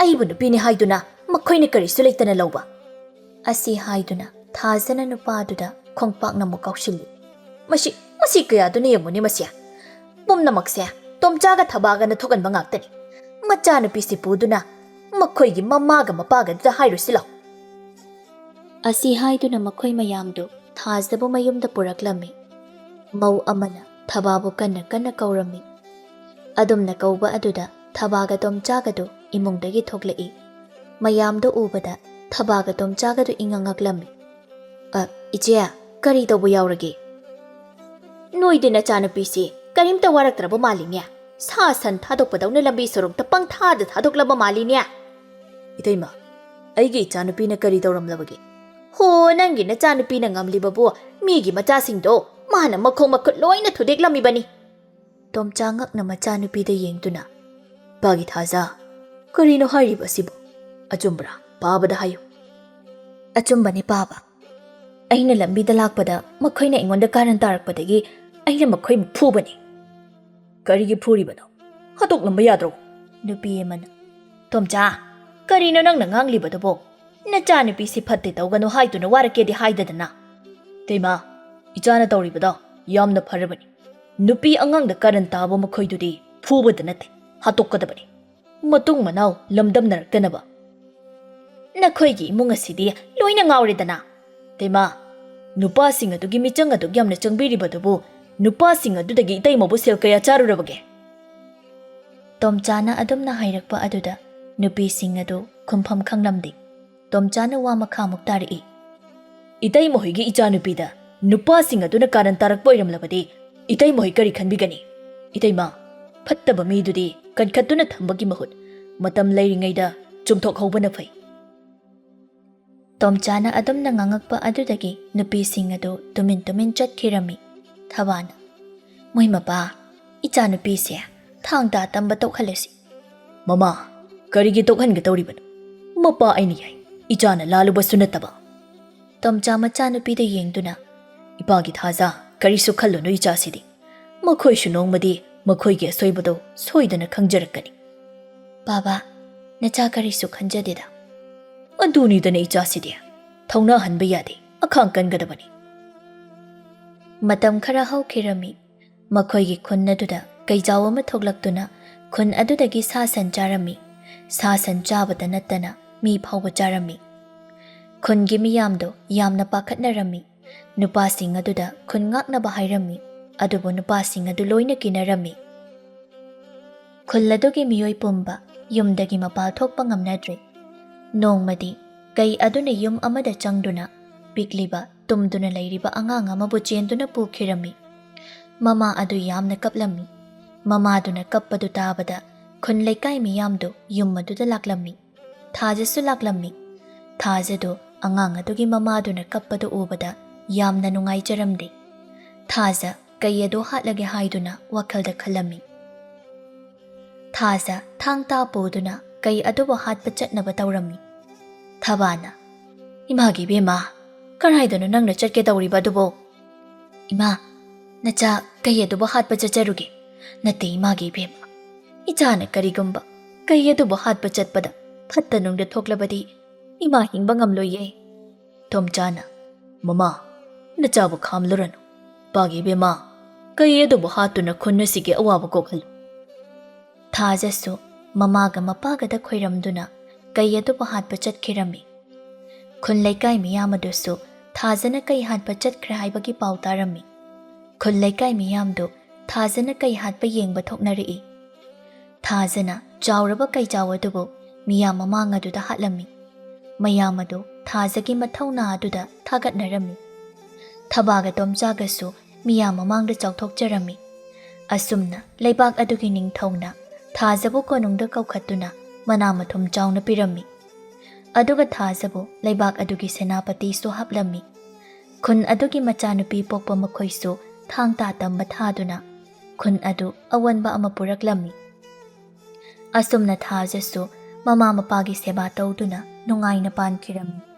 ꯑꯩꯕꯨ ꯅꯨꯄꯤꯅꯤ ꯍꯥꯏꯗꯨꯅ ꯃꯈꯣꯏꯅ ꯀꯔꯤꯁꯨ ꯂꯩꯇꯅ ꯂꯧꯕ ꯑꯁꯤ ꯍꯥꯏꯗꯨꯅ ꯊꯥꯖꯅ ꯅꯨꯄꯥꯗꯨꯗ ꯈꯣꯡꯄꯥꯛꯅ ꯑꯃꯨꯛ ꯀꯥꯎꯁꯤꯜꯂꯤ ꯃꯁꯤ ꯀꯌꯥꯗꯨꯅ ꯌꯦꯡꯉꯨꯅꯤ ꯃꯁꯤ ꯄꯨꯝꯅꯃꯛꯁꯦ ꯇꯣꯝꯆꯥꯒ ꯊꯕꯥꯒꯅ ꯊꯣꯛꯍꯟꯕ ꯉꯥꯛꯇꯅꯤ ꯃꯆꯥꯅꯨꯄꯤꯁꯤ ꯄꯨꯗꯨꯅ ꯃꯈꯣꯏꯒꯤ ꯃꯃꯥꯒ ꯃꯄꯥꯒꯗꯨꯗ ꯍꯥꯏꯔꯨꯁꯤ ꯂꯥꯎ ꯑꯁꯤ ꯍꯥꯏꯗꯨꯅ ꯃꯈꯣꯏ ꯃꯌꯥꯝꯗꯨ ꯊꯥꯖꯕꯨ ꯃꯌꯨꯝꯗ ꯄꯨꯔꯛꯂꯝꯃꯤ ꯃꯧ ꯑꯃꯅ ꯊꯕꯥꯕꯨ ꯀꯟꯅ ꯀꯟꯅ ꯀꯧꯔꯝꯃꯤ ꯑꯗꯨꯝꯅ ꯀꯧꯕ ꯑꯗꯨꯗ ꯊꯕꯥꯒ ꯇꯣꯝꯆꯥꯒꯗꯨ ꯏꯃꯨꯡꯗꯒꯤ ꯊꯣꯛꯂꯛꯏ ꯃꯌꯥꯝꯗꯨ ꯎꯕꯗ ꯊꯕꯥꯒ ꯇꯣꯝꯆꯥꯒꯗꯨ ꯏꯉꯛꯉꯛꯂꯝꯃꯤ ꯏꯆꯦ ꯀꯔꯤ ꯇꯧꯕ ꯌꯥꯎꯔꯒꯦ ꯅꯣꯏꯗꯤ ꯅꯆꯥꯅꯨꯄꯤꯁꯤ ꯀꯔꯤꯝꯇ ꯋꯥꯔꯛꯇ꯭ꯔꯕ ꯃꯥꯜꯂꯤꯅꯦ ꯁꯥ ꯁꯟ ꯊꯥꯗꯣꯛꯄꯗꯧꯅ ꯂꯝꯕꯤ ꯁꯣꯔꯣꯛꯇ ꯄꯪꯊꯥꯗ ꯊꯥꯗꯣꯛꯂꯕ ꯃꯥꯜꯂꯤꯅꯦ ꯏꯇꯩꯃ ꯑꯩꯒꯤ ꯏꯆꯥꯅꯨꯄꯤꯅ ꯀꯔꯤ ꯇꯧꯔꯝꯂꯕꯒꯦ ꯍꯣ ꯅꯪꯒꯤ ꯅꯆꯥꯅꯨꯄꯤꯅ ꯉꯝꯂꯤꯕꯕꯨ ꯃꯤꯒꯤ ꯃꯆꯥꯁꯤꯡꯗꯣ ꯃꯥꯅ ꯃꯈꯣꯡ ꯃꯈꯨꯠ ꯂꯣꯏꯅ ꯊꯨꯗꯦꯛꯂꯝꯃꯤꯕꯅꯤ ꯇꯣꯝꯆꯥ ꯉꯛꯅ ꯃꯆꯥꯅꯨꯄꯤꯗ ꯌꯦꯡꯗꯨꯅ ꯄꯥꯒꯤ ꯊꯥꯖ ꯀꯔꯤꯅꯣ ꯍꯥꯏꯔꯤꯕ ꯑꯁꯤꯕꯨ ꯑꯆꯨꯝꯕ꯭ꯔꯥ ꯄꯥꯕꯗ ꯍꯥꯏꯌꯨ ꯑꯆꯨꯝꯕꯅꯤ ꯄꯥꯕ ꯑꯩꯅ ꯂꯝꯕꯤꯗ ꯂꯥꯛꯄꯗ ꯃꯈꯣꯏꯅ ꯑꯩꯉꯣꯟꯗ ꯀꯥꯔꯟ ꯇꯥꯔꯛꯄꯗꯒꯤ ꯑꯩꯅ ꯃꯈꯣꯏꯕꯨ ꯐꯨꯕꯅꯤ ꯀꯔꯤꯒꯤ ꯐꯨꯔꯤꯕꯅꯣ ꯍꯥꯠꯇꯣꯛꯂꯝꯕ ꯌꯥꯗ꯭ꯔꯣ ꯅꯨꯄꯤ ꯑꯃꯅ ꯇꯣꯝꯆꯥ ꯀꯔꯤꯅꯣ ꯅꯪꯅ ꯉꯥꯡꯂꯤꯕꯗꯨꯕꯣ ꯅꯆꯥꯅꯨꯄꯤꯁꯤ ꯐꯠꯇꯦ ꯇꯧꯒꯅꯨ ꯍꯥꯏꯗꯨꯅ ꯋꯥꯔꯛꯀꯦꯗꯤ ꯍꯥꯏꯗꯗꯅ ꯇꯩꯃꯥ ꯏꯆꯥꯅ ꯇꯧꯔꯤꯕꯗꯣ ꯌꯥꯝꯅ ꯐꯔꯕꯅꯤ ꯅꯨꯄꯤ ꯑꯉꯥꯡꯗ ꯀꯥꯔꯟ ꯇꯥꯕ ꯃꯈꯣꯏꯗꯨꯗꯤ ꯐꯨꯕꯗ ꯅꯠꯇꯦ ꯍꯥꯠꯇꯣꯛꯀꯗꯕꯅꯤ ꯃꯇꯨꯡ ꯃꯅꯥꯎ ꯂꯝꯗꯝꯅꯔꯛꯇꯅꯕ ꯅꯈꯣꯏꯒꯤ ꯏꯃꯨꯡ ꯑꯁꯤꯗꯤ ꯂꯣꯏꯅ ꯉꯥꯎꯔꯦꯗꯅ ꯇꯩꯃꯥ ꯅꯨꯄꯥꯁꯤꯡ ꯑꯗꯨꯒꯤ ꯃꯤꯆꯪ ꯑꯗꯨꯛ ꯌꯥꯝꯅ ꯆꯪꯕꯤꯔꯤꯕꯗꯨꯕꯨ ꯅꯨꯄꯥꯁꯤꯡ ꯑꯗꯨꯗꯒꯤ ꯏꯇꯩꯃꯕꯨ ꯁꯦꯜ ꯀꯌꯥ ꯆꯥꯔꯨꯔꯕꯒꯦ ꯇꯣꯝꯆꯥꯅ ꯑꯗꯨꯝꯅ ꯍꯥꯏꯔꯛꯄ ꯑꯗꯨꯗ ꯅꯨꯄꯤꯁꯤꯡ ꯑꯗꯨ ꯈꯨꯝꯐꯝ ꯈꯪꯂꯝꯗꯦ ꯇꯣꯝꯆꯥꯅ ꯋꯥ ꯃꯈꯥꯃꯨꯛ ꯇꯥꯔꯛꯏ ꯏꯇꯩꯃꯍꯣꯏꯒꯤ ꯏꯆꯥꯅꯨꯄꯤꯗ ꯅꯨꯄꯥꯁꯤꯡ ꯑꯗꯨꯅ ꯀꯥꯔꯟ ꯇꯥꯔꯛꯄ ꯑꯣꯏꯔꯝꯂꯕꯗꯤ ꯏꯇꯩꯃꯍꯣꯏ ꯀꯔꯤ ꯈꯟꯕꯤꯒꯅꯤ ꯏꯇꯩꯃꯥ ꯐꯠꯇꯕ ꯃꯤꯗꯨꯗꯤ ꯀꯟꯈꯠꯇꯨꯅ ꯊꯝꯕꯒꯤ ꯃꯍꯨꯠ ꯃꯇꯝ ꯂꯩꯔꯤꯉꯩꯗ ꯆꯨꯝꯊꯣꯛꯍꯧꯕꯅ ꯐꯩ ꯇꯣꯝꯆꯥꯅ ꯑꯗꯨꯝꯅ ꯉꯥꯡꯉꯛꯄ ꯑꯗꯨꯗꯒꯤ ꯅꯨꯄꯤꯁꯤꯡ ꯑꯗꯨ ꯇꯨꯃꯤꯟ ꯇꯨꯃꯤꯟ ꯆꯠꯈꯤꯔꯝꯃꯤ ꯊꯕꯥꯅ ꯃꯣꯏ ꯃꯄꯥ ꯏꯆꯥꯅꯨꯄꯤꯁꯦ ꯊꯥꯡ ꯇꯥ ꯇꯝꯕ ꯇꯣꯛꯍꯜꯂꯁꯤ ꯃꯃꯥ ꯀꯔꯤꯒꯤ ꯇꯣꯛꯍꯟꯒꯗꯧꯔꯤꯕꯅꯣ ꯃꯄꯥ ꯑꯩꯅ ꯌꯥꯏ ꯏꯆꯥꯅ ꯂꯥꯜꯂꯨꯕꯁꯨ ꯅꯠꯇꯕ ꯇꯣꯝꯆꯥ ꯃꯆꯥꯅꯨꯄꯤꯗ ꯌꯦꯡꯗꯨꯅ ꯏꯄꯥꯒꯤ ꯊꯥꯖ ꯀꯔꯤꯁꯨ ꯈꯜꯂꯨꯅꯨ ꯏꯆꯥꯁꯤꯗꯤ ꯃꯈꯣꯏꯁꯨ ꯅꯣꯡꯃꯗꯤ ꯃꯈꯣꯏꯒꯤ ꯑꯁꯣꯏꯕꯗꯣ ꯁꯣꯏꯗꯅ ꯈꯪꯖꯔꯛꯀꯅꯤ ꯕꯥꯕꯥ ꯅꯆꯥ ꯀꯔꯤꯁꯨ ꯈꯟꯖꯗꯦꯗ ꯑꯗꯨꯅꯤꯗꯅ ꯏꯆꯥꯁꯤꯗꯤ ꯊꯧꯅꯥ ꯍꯟꯕ ꯌꯥꯗꯦ ꯑꯈꯥꯡ ꯀꯟꯒꯗꯕꯅꯤ ꯃꯇꯝ ꯈꯔ ꯍꯧꯈꯤꯔꯝꯃꯤ ꯃꯈꯣꯏꯒꯤ ꯈꯨꯟ ꯑꯗꯨꯗ ꯀꯩꯖꯥꯎ ꯑꯃ ꯊꯣꯛꯂꯛꯇꯨꯅ ꯈꯨꯟ ꯑꯗꯨꯗꯒꯤ ꯁꯥ ꯁꯟ ꯆꯥꯔꯝꯃꯤ ꯁꯥ ꯁꯟ ꯆꯥꯕꯇ ꯅꯠꯇꯅ ꯃꯤ ꯐꯥꯎꯕ ꯆꯥꯔꯝꯃꯤ ꯈꯨꯟꯒꯤ ꯃꯤꯌꯥꯝꯗꯣ ꯌꯥꯝꯅ ꯄꯥꯈꯠꯅꯔꯝꯃꯤ ꯅꯨꯄꯥꯁꯤꯡ ꯑꯗꯨꯗ ꯈꯨꯟ ꯉꯥꯛꯅꯕ ꯍꯥꯏꯔꯝꯃꯤ ꯑꯗꯨꯕꯨ ꯅꯨꯄꯥꯁꯤꯡ ꯑꯗꯨ ꯂꯣꯏꯅ ꯀꯤꯅꯔꯝꯃꯤ ꯈꯨꯜ ꯑꯗꯨꯒꯤ ꯃꯤꯑꯣꯏ ꯄꯨꯝꯕ ꯌꯨꯝꯗꯒꯤ ꯃꯄꯥꯜ ꯊꯣꯛꯄ ꯉꯝꯅꯗ꯭ꯔꯦ ꯅꯣꯡꯃꯗꯤ ꯀꯩ ꯑꯗꯨꯅ ꯌꯨꯝ ꯑꯃꯗ ꯆꯪꯗꯨꯅ ꯄꯤꯛꯂꯤꯕ ꯇꯨꯝꯗꯨꯅ ꯂꯩꯔꯤꯕ ꯑꯉꯥꯡ ꯑꯃꯕꯨ ꯆꯦꯟꯗꯨꯅ ꯄꯨꯈꯤꯔꯝꯃꯤ ꯃꯃꯥ ꯑꯗꯨ ꯌꯥꯝꯅ ꯀꯞꯂꯝꯃꯤ ꯃꯃꯥꯗꯨꯅ ꯀꯞꯄꯗꯨ ꯇꯥꯕꯗ ꯈꯨꯟ ꯂꯩꯀꯥꯏ ꯃꯤꯌꯥꯝꯗꯨ ꯌꯨꯝ ꯑꯗꯨꯗ ꯂꯥꯛꯂꯝꯃꯤ ꯊꯥꯖꯁꯨ ꯂꯥꯛꯂꯝꯃꯤ ꯊꯥꯖꯗꯨ ꯑꯉꯥꯡ ꯑꯗꯨꯒꯤ ꯃꯃꯥꯗꯨꯅ ꯀꯞꯄꯗꯨ ꯎꯕꯗ ꯌꯥꯝꯅ ꯅꯨꯡꯉꯥꯏꯖꯔꯝꯗꯦ ꯊꯥꯖ ꯀꯩ ꯑꯗꯨ ꯍꯥꯠꯂꯒꯦ ꯍꯥꯏꯗꯨꯅ ꯋꯥꯈꯜꯗ ꯈꯜꯂꯝꯃꯤ ꯊꯥꯖ ꯊꯥꯡ ꯇꯥ ꯄꯨꯗꯨꯅ ꯀꯩ ꯑꯗꯨꯕꯨ ꯍꯥꯠꯄ ꯆꯠꯅꯕ ꯇꯧꯔꯝꯃꯤ ꯊꯕꯥꯅ ꯏꯃꯥꯒꯤ ꯏꯕꯦꯝꯃ ꯀꯔꯥꯏꯗꯅꯣ ꯅꯪꯅ ꯆꯠꯀꯦ ꯇꯧꯔꯤꯕ ꯑꯗꯨꯕꯨ ꯏꯃꯥ ꯅꯆꯥ ꯀꯩ ꯑꯗꯨꯕꯨ ꯍꯥꯠꯄ ꯆꯠꯆꯔꯨꯒꯦ ꯅꯠꯇꯦ ꯏꯃꯥꯒꯤ ꯏꯕꯦꯝꯃ ꯏꯆꯥꯅ ꯀꯔꯤꯒꯨꯝꯕ ꯀꯩ ꯑꯗꯨꯕꯨ ꯍꯥꯠꯄ ꯆꯠꯄꯗ ꯐꯠꯇ ꯅꯨꯡꯗ ꯊꯣꯛꯂꯕꯗꯤ ꯏꯃꯥ ꯍꯤꯡꯕ ꯉꯝꯂꯣꯏꯌꯦ ꯇꯣꯝꯆꯥꯅ ꯃꯃꯥ ꯅꯆꯥꯕꯨ ꯈꯥꯝꯂꯨꯔꯅꯨ ꯄꯥꯒꯤ ꯏꯕꯦꯝꯃ ꯀꯩ ꯑꯗꯨꯕꯨ ꯍꯥꯠꯇꯨꯅ ꯈꯨꯟ ꯑꯁꯤꯒꯤ ꯑꯋꯥꯕ ꯀꯣꯛꯍꯜꯂꯨ ꯊꯥꯖꯁꯨ ꯃꯃꯥꯒ ꯃꯄꯥꯒꯗ ꯈꯣꯏꯔꯝꯗꯨꯅ ꯀꯩ ꯑꯗꯨꯕꯨ ꯍꯥꯠꯄ ꯆꯠꯈꯤꯔꯝꯃꯤ ꯈꯨꯟ ꯂꯩꯀꯥꯏ ꯃꯤꯌꯥꯝ ꯑꯗꯨꯁꯨ ꯊꯥꯖꯅ ꯀꯩ ꯍꯥꯠꯄ ꯆꯠꯈ꯭ꯔꯦ ꯍꯥꯏꯕꯒꯤ ꯄꯥꯎ ꯇꯥꯔꯝꯃꯤ ꯈꯨꯟ ꯂꯩꯀꯥꯏ ꯃꯤꯌꯥꯝꯗꯨ ꯊꯥꯖꯅ ꯀꯩ ꯍꯥꯠꯄ ꯌꯦꯡꯕ ꯊꯣꯛꯅꯔꯛꯏ ꯊꯥꯖꯅ ꯆꯥꯎꯔꯕ ꯀꯩꯖꯥꯎ ꯑꯗꯨꯕꯨ ꯃꯤꯌꯥꯝ ꯃꯃꯥꯡ ꯑꯗꯨꯗ ꯍꯥꯠꯂꯝꯃꯤ ꯃꯌꯥꯝ ꯑꯗꯨ ꯊꯥꯖꯒꯤ ꯃꯊꯧꯅꯥ ꯑꯗꯨꯗ ꯊꯥꯒꯠꯅꯔꯝꯃꯤ꯫ ꯊꯕꯥꯒ ꯇꯣꯝꯆꯥꯒꯁꯨ ꯃꯤꯌꯥꯝ ꯃꯃꯥꯡꯗ ꯆꯥꯎꯊꯣꯛꯆꯔꯝꯃꯤ꯫ ꯑꯁꯨꯝꯅ ꯂꯩꯕꯥꯛ ꯑꯗꯨꯒꯤ ꯅꯤꯡꯊꯧꯅ ꯊꯥꯖꯕꯨ ꯀꯣꯅꯨꯡꯗ ꯀꯧꯈꯠꯇꯨꯅ ꯃꯅꯥ ꯃꯊꯨꯝ ꯆꯥꯎꯅ ꯄꯤꯔꯝꯃꯤ꯫ ꯑꯗꯨꯒ ꯊꯥꯖꯕꯨ ꯂꯩꯕꯥꯛ ꯑꯗꯨꯒꯤ ꯁꯦꯅꯥꯄꯇꯤꯁꯨ ꯍꯥꯞꯂꯝꯃꯤ꯫ ꯈꯨꯟ ꯑꯗꯨꯒꯤ ꯃꯆꯥꯅꯨꯄꯤ ꯄꯣꯛꯄ ꯃꯈꯣꯏꯁꯨ ꯊꯥꯡ ꯇꯥ ꯇꯝꯕ ꯊꯥꯗꯨꯅ ꯈꯨꯟ ꯑꯗꯨ ꯑꯋꯟꯕ ꯑꯃ ꯄꯨꯔꯛꯂꯝꯃꯤ꯫ ꯑꯁꯨꯝꯅ ꯊꯥꯖꯁꯨ ꯃꯃꯥ ꯃꯄꯥꯒꯤ ꯁꯦꯕꯥ ꯇꯧꯗꯨꯅ ꯅꯨꯡꯉꯥꯏꯅ ꯄꯥꯟꯈꯤꯔꯝꯃꯤ꯫